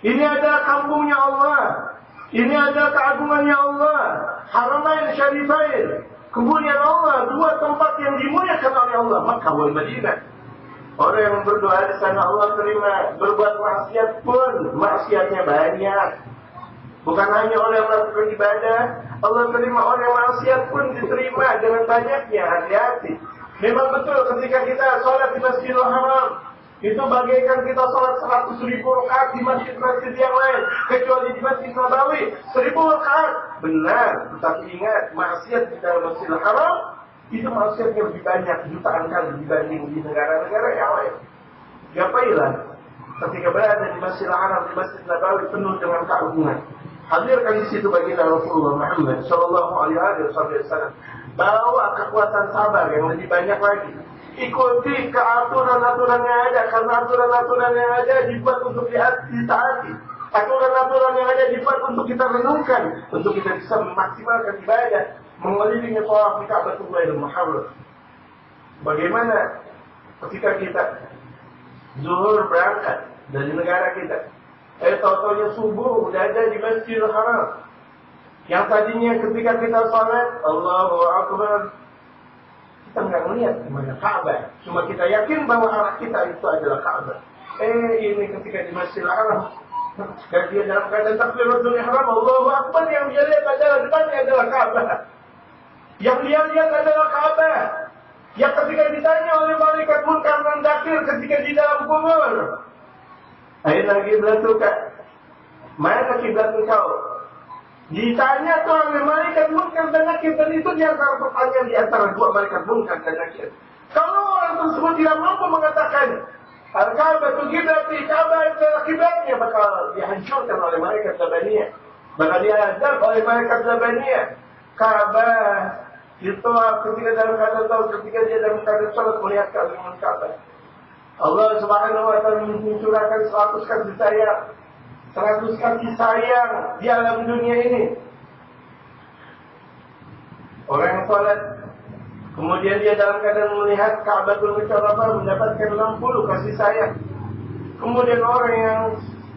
Ini adalah kampungnya Allah. Ini adalah keagungannya Allah. Haramain Syarifain, kemuliaan Allah, dua tempat yang dimuliakan oleh Allah, Makkah wal Madinah. Orang yang berdoa di sana Allah terima. Berbuat maksiat pun maksiatnya banyak. Bukan hanya orang yang melakukan ibadah, Allah terima orang yang maksiat pun diterima dengan banyaknya. Hati-hati. Memang betul ketika kita sholat di Masjidil Haram, itu bagaikan kita sholat 100.000 rakaat di masjid-masjid yang lain, kecuali di Masjid Nabawi 1.000 rakaat. Benar, tetapi ingat, maksiat di dalam Masjidil Haram itu maksiatnya lebih banyak jutaan kali dibanding di negara-negara yang lain. Gapailah ketika berada di Masjidil Haram, di Masjid Nabawi penuh dengan keagungan. Hadirkan di situ baginda Rasulullah Muhammad Sallallahu Alaihi Wasallam, bawa kekuatan sabar yang lebih banyak lagi. Ikuti keaturan-aturan yang ada, karena aturan-aturan yang ada dibuat untuk ditaati. Aturan-aturan yang ada dibuat untuk kita renungkan, untuk kita bisa memaksimalkan ibadah, mengelilingi tawaf di Ka'batul Muharram. Bagaimana ketika kita zuhur berangkat dari negara kita, tahu-taunya subuh udah ada di Masjidil Haram. Yang tadinya ketika kita salat, Allahu Akbar, kita nggak melihat di mana Ka'bah. Cuma kita yakin bahwa arah kita itu adalah Ka'bah. Ini ketika di Masjidil Haram, dan dia dalam keadaan takbiratul ihram, Allahu Akbar, yang dia lihat adalah depannya adalah Ka'bah. Yang dia lihat adalah Ka'bah. Yang ketika ditanya oleh malaikat Munkar dan Nakir ketika di dalam kubur, aina kiblatuka? Mana kiblat engkau? Ditanya tuh oleh malaikat Munkar dan Nakir, dan itu di antara pertanyaan di antara dua malaikat Munkar dan Nakir. Kalau orang tersebut tidak mampu mengatakan Al-Ka'bah itu kiblati, Ka'bah adalah kiblatnya, bakal dihancurkan oleh malaikat Zabaniyah, bakal diazab oleh malaikat Zabaniyah. Ka'bah itu ketika dalam keadaan tahu, ketika dia dalam keadaan salat melihat keagungan Ka'bah. Allah Subhanahu wa Ta'ala mencurahkan 100 kasih sayang, 100 kasih sayang di alam dunia ini. Orang yang salat, kemudian dia dalam keadaan melihat Ka'batul Musharrafah mendapatkan 60 kasih sayang. Kemudian orang yang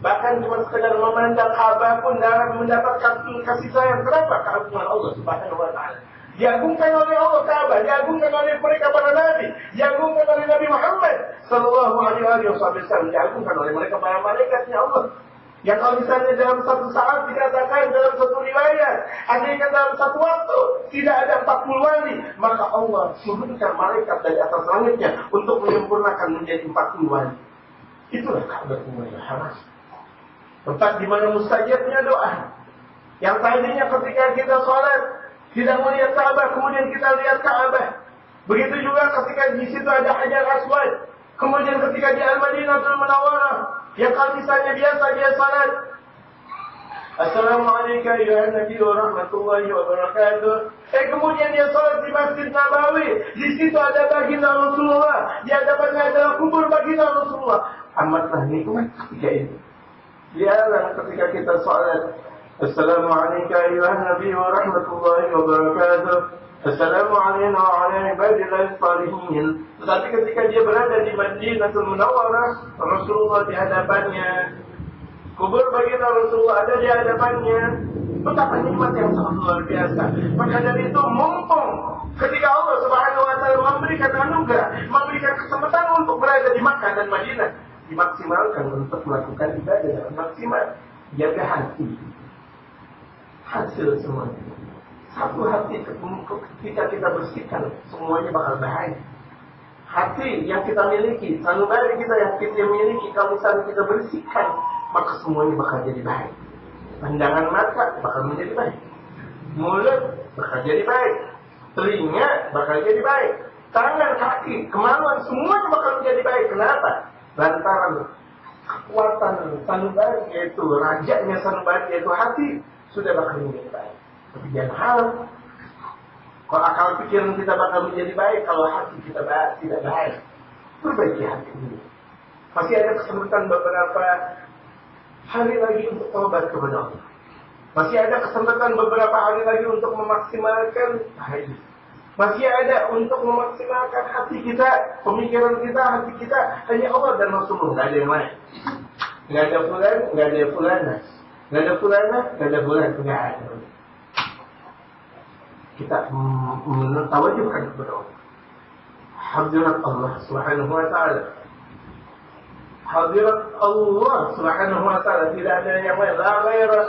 bahkan cuma sekedar memandang Ka'bah pun dalam mendapatkan kasih sayang. Kenapa? Keagungan Allah Subhanahu wa Ta'ala. Diagungkan oleh Allah Ka'bah, diagungkan oleh mereka para nabi, diagungkan oleh Nabi Muhammad Sallallahu Alaihi Wasallam, diagungkan oleh mereka para malaikatnya Allah. Yang kalau misalnya dalam satu saat dikatakan dalam satu riwayat, andaikan dalam satu waktu tidak ada 40 wali, maka Allah turunkan malaikat dari atas langitnya untuk menyempurnakan menjadi 40 wali. Itulah Ka'batul Haram, tempat di mana mustajabnya doa. Yang tadinya ketika kita sholat tidak melihat Ka'bah, kemudian kita lihat Ka'bah. Begitu juga ketika di situ ada Hajar Aswad. Kemudian ketika di Al-Madinatul Munawwarah, yang kalau misalnya biasa dia salat, Assalamualaikum ya Nabi wa rahmatullahi wa barakatuh. Kemudian dia salat di Masjid Nabawi. Di situ ada baginda Rasulullah. Di hadapannya adalah kubur baginda Rasulullah. Amatlah nikmat ketika itu. Lihatlah ketika kita salat, Assalamualaikum ya Nabi wa rahmatullahi wa barakatuh. Assalamualaikum wa ala ibadillahi salihin. Tetapi ketika dia berada di Madinatul Munawwarah, Rasulullah di hadapannya, kubur baginda Rasulullah ada di hadapannya. Betapa nikmat yang sangat luar biasa. Maka dari itu mumpung ketika Allah Subhanahu wa Ta'ala memberikan anugerah, memberikan kesempatan untuk berada di Makkah dan Madinah, dimaksimalkan untuk melakukan ibadah dengan maksimal. Jaga hati. Hasil semuanya. Satu hati ketika kita bersihkan, semuanya bakal baik. Hati yang kita miliki, sanubari kita yang kita miliki, kalau misalnya kita bersihkan, maka semuanya bakal jadi baik. Pandangan mata bakal menjadi baik. Mulut bakal jadi baik. Telinga bakal jadi baik. Tangan, kaki, kemaluan, semuanya bakal menjadi baik. Kenapa? Lantaran kekuatan sanubari, yaitu rajanya sanubari, yaitu hati, sudah bakal menjadi baik. Tapi jangan harap kalau akal pikiran kita bakal menjadi baik kalau hati kita tidak baik. Perbaiki hati ini. Masih ada kesempatan beberapa hari lagi untuk taubat kepada Allah. Masih ada kesempatan beberapa hari lagi untuk memaksimalkan hadis. Masih ada untuk memaksimalkan hati kita, pemikiran kita, hati kita hanya Allah dan Rasulullah, nggak ada yang lain. Nggak ada fulan, nggak ada fulana, nggak ada fulana, nggak ada fulan, nggak ada. Kita mentawajibkan kepada Allah. Hadirat Allah Subhanahu wa Ta'ala. Hadirat Allah Subhanahu wa Ta'ala, tidak ada yang lain. La ghaira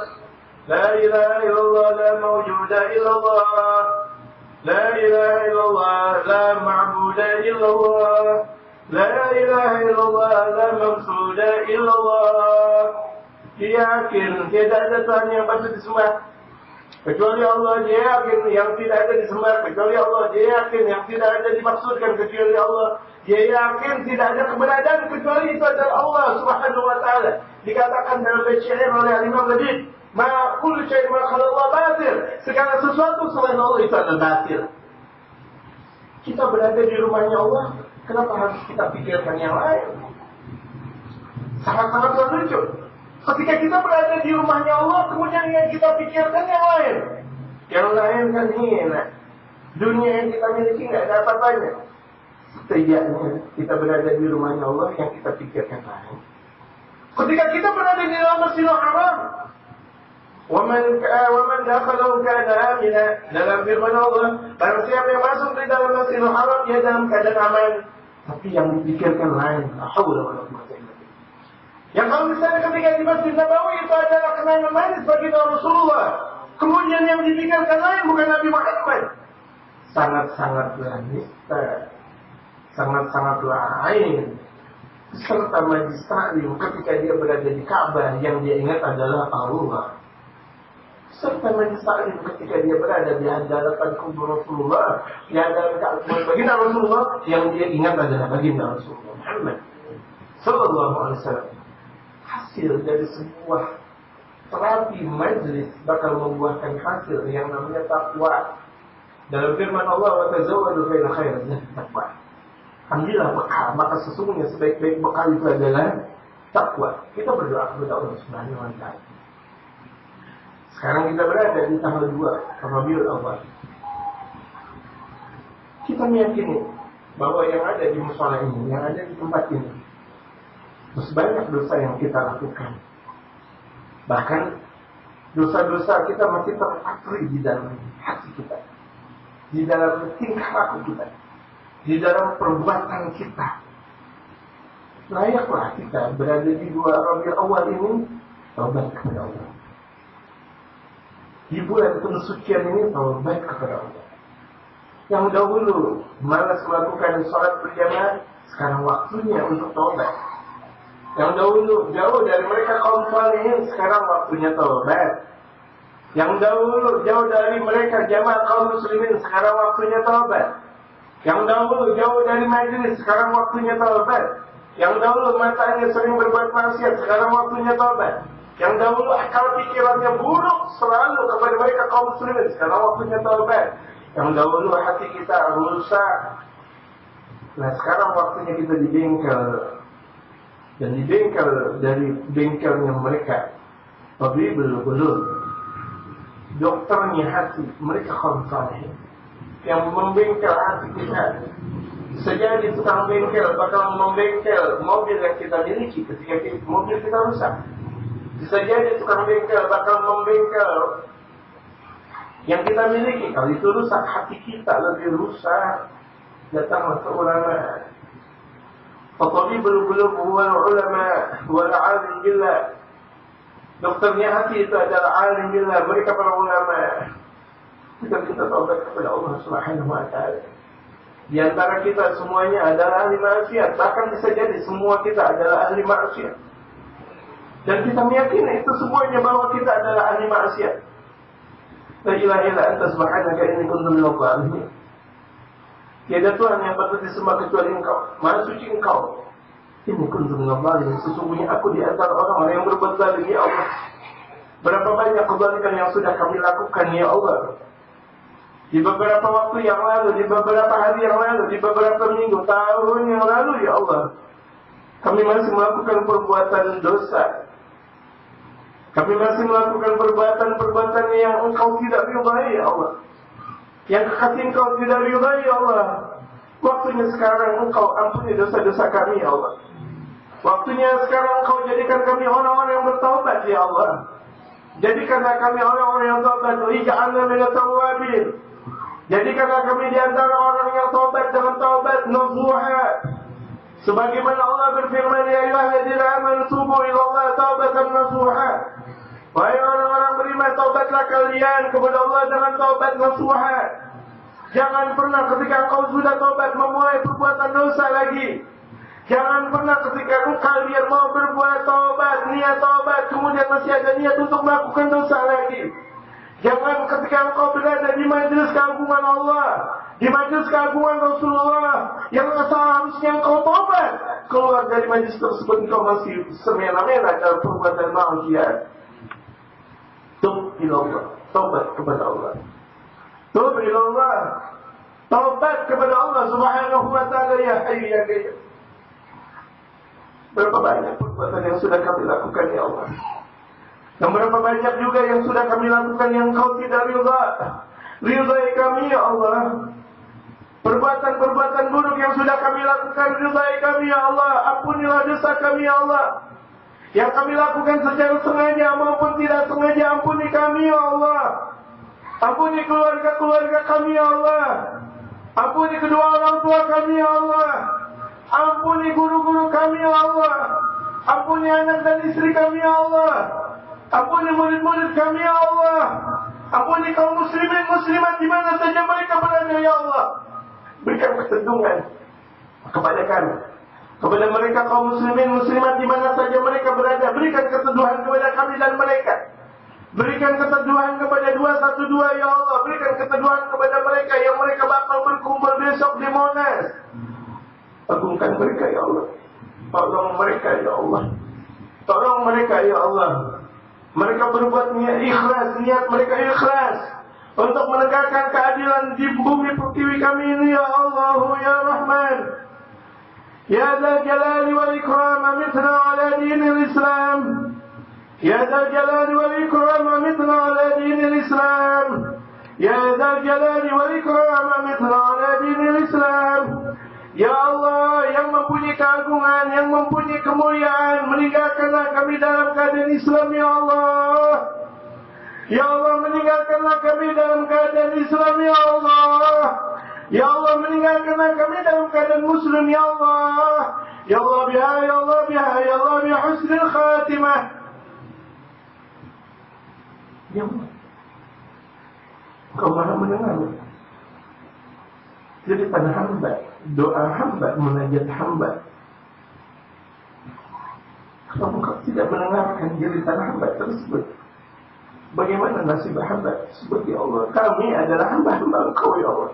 La ilaha illallah la mawjuda illallah. La ilaha illallah la ma'buda illallah. La ilaha illallah la maqsuda illallah. Dia yakin tidak ada Tuhan yang patut disembah kecuali Allah. Dia yakin yang tidak ada disembah kecuali Allah. Dia yakin yang tidak ada dimaksudkan kecuali Allah. Dia yakin tidak ada keberadaan kecuali itu adalah Allah Subhanahu wa taala. Dikatakan dalam bait syair oleh Imam Labid, "Ma kullu syai'in ma khala Allah batil." Segala sesuatu selain Allah itu adalah batil. Kita berada di rumahnya Allah, kenapa harus kita pikirkan yang lain? Sangat-sangat lucu. Ketika kita berada di rumahnya Allah, kemudian yang kita pikirkan yang lain. Yang lain kan hina. Dunia yang kita miliki nggak ada apa-apanya. Setidaknya kita berada di rumahnya Allah, yang kita pikirkan lain. Ketika kita berada di dalam Masjidil Haram, وَمَنْ دَخَلَهُ كَانَ آمِنًا. Dalam firman Allah, barang siapa yang masuk di dalam Masjidil Haram, dia dalam keadaan aman. Tapi yang dipikirkan lain. La haula wa la quwwata illa billah. Yang kalau misalnya ketika di Masjid Nabawi itu adalah kenangan manis bagi Rasulullah, kemudian yang dipikirkan lain bukan Nabi Muhammad, sangat-sangatlah nista, sangat-sangatlah lain. Serta majlis taklim ketika dia berada di Ka'bah, yang dia ingat adalah Allah. Serta majlis taklim ketika dia berada di hadapan kubur Rasulullah, di hadapan baginda Rasulullah, yang dia ingat adalah baginda Rasulullah Muhammad sallallahu alaihi wasallam. Hasil dari sebuah terapi majlis bakal membuahkan hasil yang namanya takwa. Dalam firman Allah, "Wa tazawwadu fa inna khairaz zadi taqwa." Ambillah bekal, maka sesungguhnya sebaik-baik bekal itu adalah takwa. Kita berdoa kepada Allah Subhanahu wa taala. Sekarang kita berada di tanggal 2 Rabiul Awal. Kita meyakini bahwa yang ada di mushola ini, yang ada di tempat ini, terus banyak dosa yang kita lakukan. Bahkan dosa-dosa kita masih terpatri di dalam hati kita, di dalam tingkah laku kita, di dalam perbuatan kita. Layaklah kita berada di 2 Rabiul Awal ini taubat kepada Allah. Di bulan pensucian ini taubat kepada Allah. Yang dahulu malas melakukan sholat berjamaah, sekarang waktunya untuk taubat. Yang dahulu jauh dari mereka kaum salihin, sekarang waktunya taubat. Yang dahulu jauh dari mereka jamaah kaum muslimin, sekarang waktunya taubat. Yang dahulu jauh dari majelis, sekarang waktunya taubat. Yang dahulu matanya sering berbuat maksiat, sekarang waktunya taubat. Yang dahulu akal pikirannya buruk selalu kepada mereka kaum muslimin, sekarang waktunya taubat. Yang dahulu hati kita rusak, nah sekarang waktunya kita dibengkel. Dan dibengkel dari bengkelnya mereka. Tapi belum. Dokternya hati, mereka kaum saleh yang membengkel hati kita. Sejadi tukang bengkel bakal membengkel mobil yang kita miliki ketika mobil kita rusak. Bisa jadi tukang bengkel bakal membengkel yang kita miliki. Kalau itu rusak, hati kita lebih rusak. Datanglah ke ulama. Fatabibul qulub huwal ulama wal alim billah. Dokternya hati itu adalah alim billah, mereka para ulama. Kita taubat kepada Allah Subhanahu wa taala. Di antara kita semuanya adalah ahli maksiat, bahkan bisa jadi semua kita adalah ahli maksiat. Dan kita meyakini itu semuanya bahwa kita adalah ahli maksiat. La ilaha illa anta subhanaka inni kuntu minadh dhalimin. Tiada Tuhan yang patut disembah kecuali Engkau. Maha suci Engkau. Inni kuntu minadh dhalimin. Sesungguhnya aku di antara orang-orang yang berbuat zalim, ya Allah. Berapa banyak kezaliman yang sudah kami lakukan, ya Allah. Di beberapa waktu yang lalu, di beberapa hari yang lalu, di beberapa minggu, tahun yang lalu, ya Allah. Kami masih melakukan perbuatan dosa. Kami masih melakukan perbuatan-perbuatan yang Engkau tidak ridhai, ya Allah. Yang hati Engkau tidak ridhai, ya Allah. Waktunya sekarang Engkau ampuni dosa-dosa kami, ya Allah. Waktunya sekarang Engkau jadikan kami orang-orang yang bertaubat, ya Allah. Jadikanlah kami orang-orang yang taubat. Ij'alna minat tawwabin. Jadikanlah kami di antara orang yang taubat dengan taubat nasuha. Sebagaimana Allah berfirman, ya ayyuhalladzina amanu tubu ila Allah taubatan nasuha. Wahai orang-orang beriman, bertaubatlah kalian kepada Allah dengan taubat nasuha. Jangan pernah ketika kau sudah taubat memulai perbuatan dosa lagi. Jangan pernah ketika kalian mau berbuat taubat, niat taubat, kemudian masih ada niat untuk melakukan dosa lagi. Jangan ketika engkau berada di majelis keagungan Allah, di majelis keagungan Rasulullah, yang seharusnya engkau taubat, keluar dari majelis tersebut engkau masih semena-mena dalam perbuatan maksiat. Tub ilallah, taubat kepada Allah. Tub ilallah, taubat kepada Allah Subhanahu wa ta'ala, ya hayyu ya qayyum. Berapa banyak perbuatan yang sudah kami lakukan ya Allah, dan berapa banyak juga yang sudah kami lakukan yang kau tidak ridai kami ya Allah. Perbuatan-perbuatan buruk yang sudah kami lakukan, ridai kami ya Allah. Ampunilah dosa kami ya Allah. Yang kami lakukan secara sengaja maupun tidak sengaja, ampuni kami ya Allah. Ampuni keluarga-keluarga kami ya Allah. Ampuni kedua orang tua kami ya Allah. Ampuni guru-guru kami ya Allah. Ampuni anak dan istri kami ya Allah. Ampuni murid-murid kami ya Allah. Ampuni kaum muslimin muslimat di mana saja mereka berada ya Allah. Berikan keteduhan kepada kami, kepada mereka kaum muslimin muslimat di mana saja mereka berada. Berikan keteduhan kepada kami dan mereka. Berikan keteduhan kepada 212 ya Allah. Berikan keteduhan kepada mereka yang mereka bakal berkumpul besok di Monas. Agungkan mereka ya Allah. Tolong mereka ya Allah. Tolong mereka ya Allah. Mereka berbuat niat ikhlas, niat mereka ikhlas untuk menegakkan keadilan di bumi pertiwi kami ini ya Allah ya Rahman. Ya Dzal Jalali wal Ikram, amitna ala dinil Islam. Ya Dzal Jalali wal Ikram, amitna ala dinil Islam. Ya Dzal Jalali wal Ikram, amitna ala dinil Islam. Ya Allah yang mempunyai keagungan, yang mempunyai kemuliaan, meninggalkanlah kami dalam keadaan Islam ya Allah. Ya Allah meninggalkanlah kami dalam keadaan Islam ya Allah. Ya Allah meninggalkanlah kami dalam keadaan Muslim ya Allah. Ya Allah biha, ya Allah biha, ya Allah biha husnul khatimah. Ya Allah, Kau Maha mendengar. Jadi pada hamba, doa hamba, munajat hamba, kalau Engkau tidak mendengarkan jeritan hamba tersebut, bagaimana nasib hamba tersebut ya Allah? Kami adalah hamba-hamba Engkau ya Allah.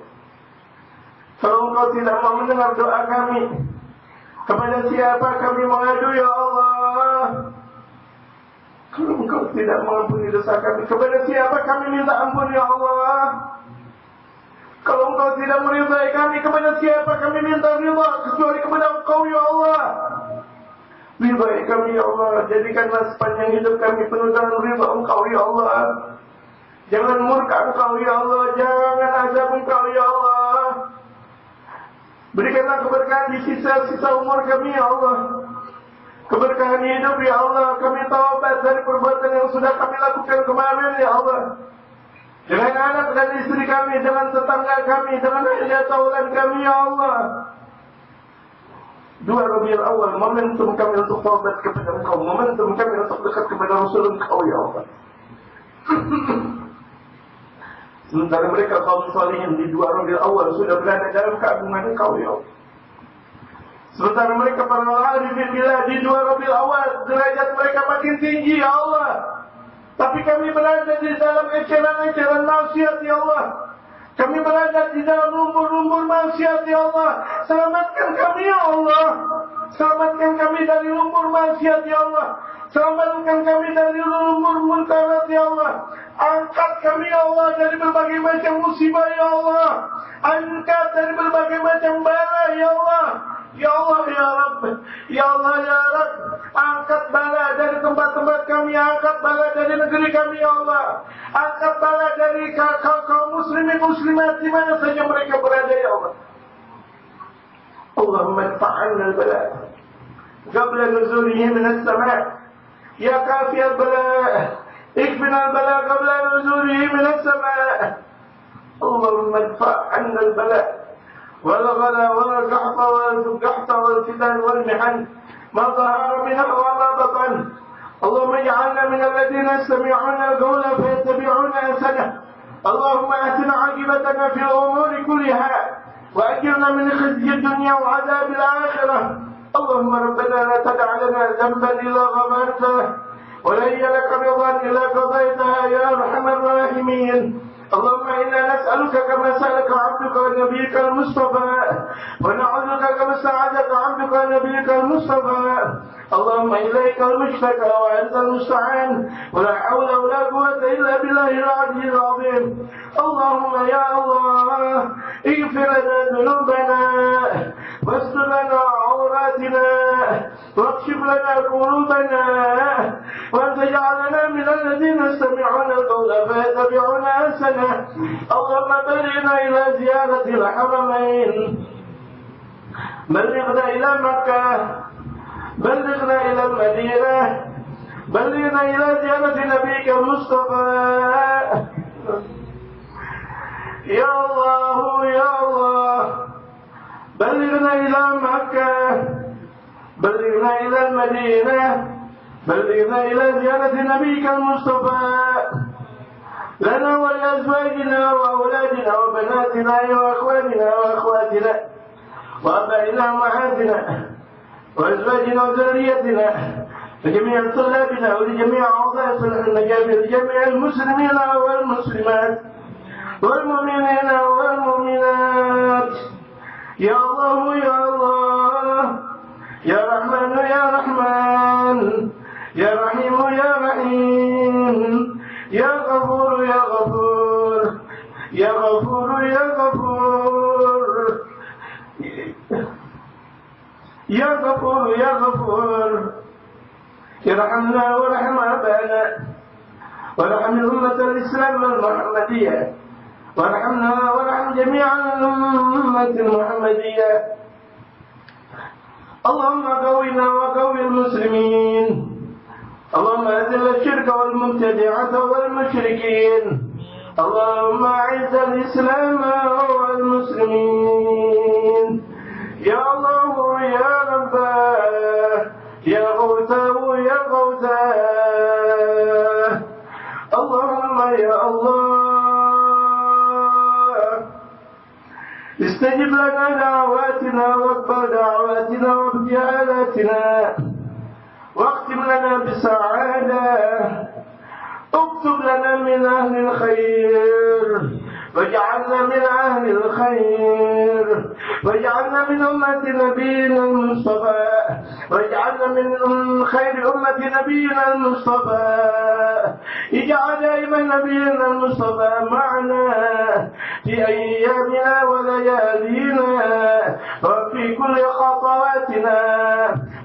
Kalau Engkau tidak mau mendengar doa kami, kepada siapa kami mengadu ya Allah? Kalau Engkau tidak mengampuni dosa kami, kepada siapa kami minta ampun ya Allah? Kalau Engkau tidak meridai kami, kepada siapa kami minta ridha kecuali kepada Engkau ya Allah? Ridai kami ya Allah. Jadikanlah sepanjang hidup kami penuh dengan ridha Engkau ya Allah. Jangan murka Engkau ya Allah. Jangan azab Engkau ya Allah. Berikanlah keberkahan di sisa-sisa umur kami ya Allah. Keberkahan hidup ya Allah. Kami taubat dari perbuatan yang sudah kami lakukan kemarin ya Allah. Dengan anak dan istri kami, dengan tetangga kami, dengan ahli taulan kami ya Allah. 2 Rabiul Awal, momentum kami untuk taubat kepada Engkau, momentum kami untuk dekat kepada Rasul Engkau ya Allah. Sementara mereka kaum salihin di 2 Rabiul Awal sudah berada dalam keagungan Engkau ya Allah. Sementara mereka para arifin billah di 2 Rabiul Awal derajat mereka makin tinggi ya Allah. Tapi kami berada di dalam eceran-eceran maksiat ya Allah. Kami berada di dalam lumpur-lumpur maksiat ya Allah. Selamatkan kami ya Allah. Selamatkan kami dari lumpur maksiat ya Allah. Selamatkan kami dari lumpur munkarat ya Allah. Angkat kami ya Allah dari berbagai macam musibah ya Allah. Angkat dari berbagai macam bala ya Allah. Ya Allah ya Rabb. Ya Allah ya Rabb. Angkat bala dari tempat-tempat kami. Angkat bala dari negeri kami ya Allah. Angkat bala dari kaum muslimin muslimat di mana saja mereka berada ya Allah. Allahumma adfa'anna al-bala qabla nuzulihi min as-sama'. Ya kafi al-bala ikfina al-bala qabla nuzulihi min as-sama'. Allahumma adfa'anna al-bala والغلا والقحط والقحط والفتن والمحن ما ظهر منها وما بطن. اللهم اجعلنا من الذين يستمعون القول فيتبعون أحسنه. اللهم اهدنا عاقبتنا في الأمور كلها وأجرنا من خزي الدنيا وعذاب الآخرة. اللهم ربنا لا تدع لنا ذنبا إلا غفرته ولا لك رضا إلا قضيتها يا أرحم الراحمين. اللهم إنا نسألك كما سألك عبدك ونبيك المصطفى ونعوذ بك كما استعاذك عبدك ونبيك المصطفى. اللهم إليك المشتكى وأنت المستعان ولا حول ولا قوة إلا بالله العلي العظيم. اللهم يا الله اغفر لنا ذنوبنا واستر لنا عوراتنا واكشف لنا قلوبنا وتجعلنا من الذين يستمعون القول فيتبعون أحسنه. اللهم بلغنا إلى زيارة الحرمين، بلغنا إلى مكة، بلغنا إلى المدينة، بلغنا إلى زيارة نبيك المصطفى. يا الله يا الله بلغنا إلى مكة، بلغنا إلى المدينة، بلغنا إلى زيارة نبيك المصطفى لنا ولأزواجنا وأولادنا وبناتنا وأخواننا وأخواتنا وأبائنا وأمهاتنا وأزواجنا وذريتنا لجميع طلابنا ولجميع أعضاء صلح النجاة لجميع المسلمين والمسلمات والمؤمنين والمؤمنات. يا الله يا الله يا رحمن يا رحمن يا رحيم يا رحيم يا غفور يا غفور يا غفور يا غفور يا غفور يا غفور ارحمنا وارحم آباءنا وارحم الأمة الإسلام المحمدية وارحمنا وارحم جميع الأمة المحمدية. اللهم قونا وقوي المسلمين. اللهم أذل الشرك والمبتدعة والمشركين. اللهم أعز الإسلام والمسلمين. يا الله يا رباه يا غوثاه يا غوثاه. اللهم يا الله استجب لنا دعواتنا واقبل دعواتنا وابتهالاتنا واختم لنا بالسعادة. اكتب لنا من أهل الخير واجعلنا من أهل الخير واجعلنا من أمة نبينا المصطفى واجعلنا من خير أمة نبينا المصطفى. اجعل دائما نبينا المصطفى معنا في أيامنا وليالينا وفي كل خطواتنا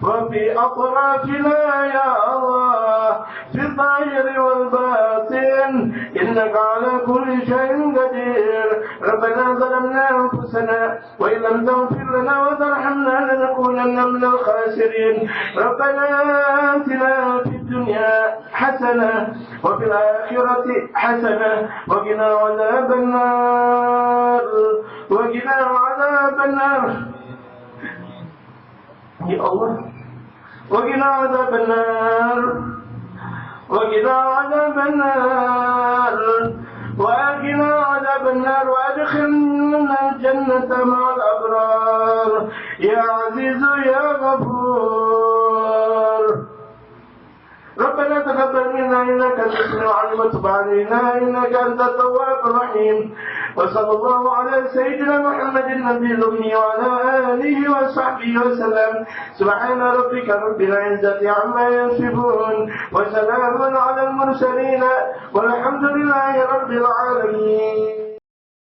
وفي أطرافنا يا الله في الظاهر والباطن إنك على كل شيء قدير. ربنا ظلمنا أنفسنا وإن لم تغفر لنا وترحمنا لنكونن من الخاسرين. ربنا آتنا في الدنيا حسنة وفي الآخرة حسنة وقنا عذاب النار وقنا عذاب النار يا الله وقنا عذاب النار وقنا عذاب النار وقنا عذاب النار وأدخلنا الجنة مع الأبرار يا عزيز يا غفور. ربنا تقبل منا إنك أنت السميع العليم وتب علينا إنك أنت التواب الرحيم. وصلى الله على سيدنا محمد النبي الأمي وعلى آله وصحبه وسلم. سبحان ربك رب العزة عما يصفون وسلام على المرسلين والحمد لله رب العالمين.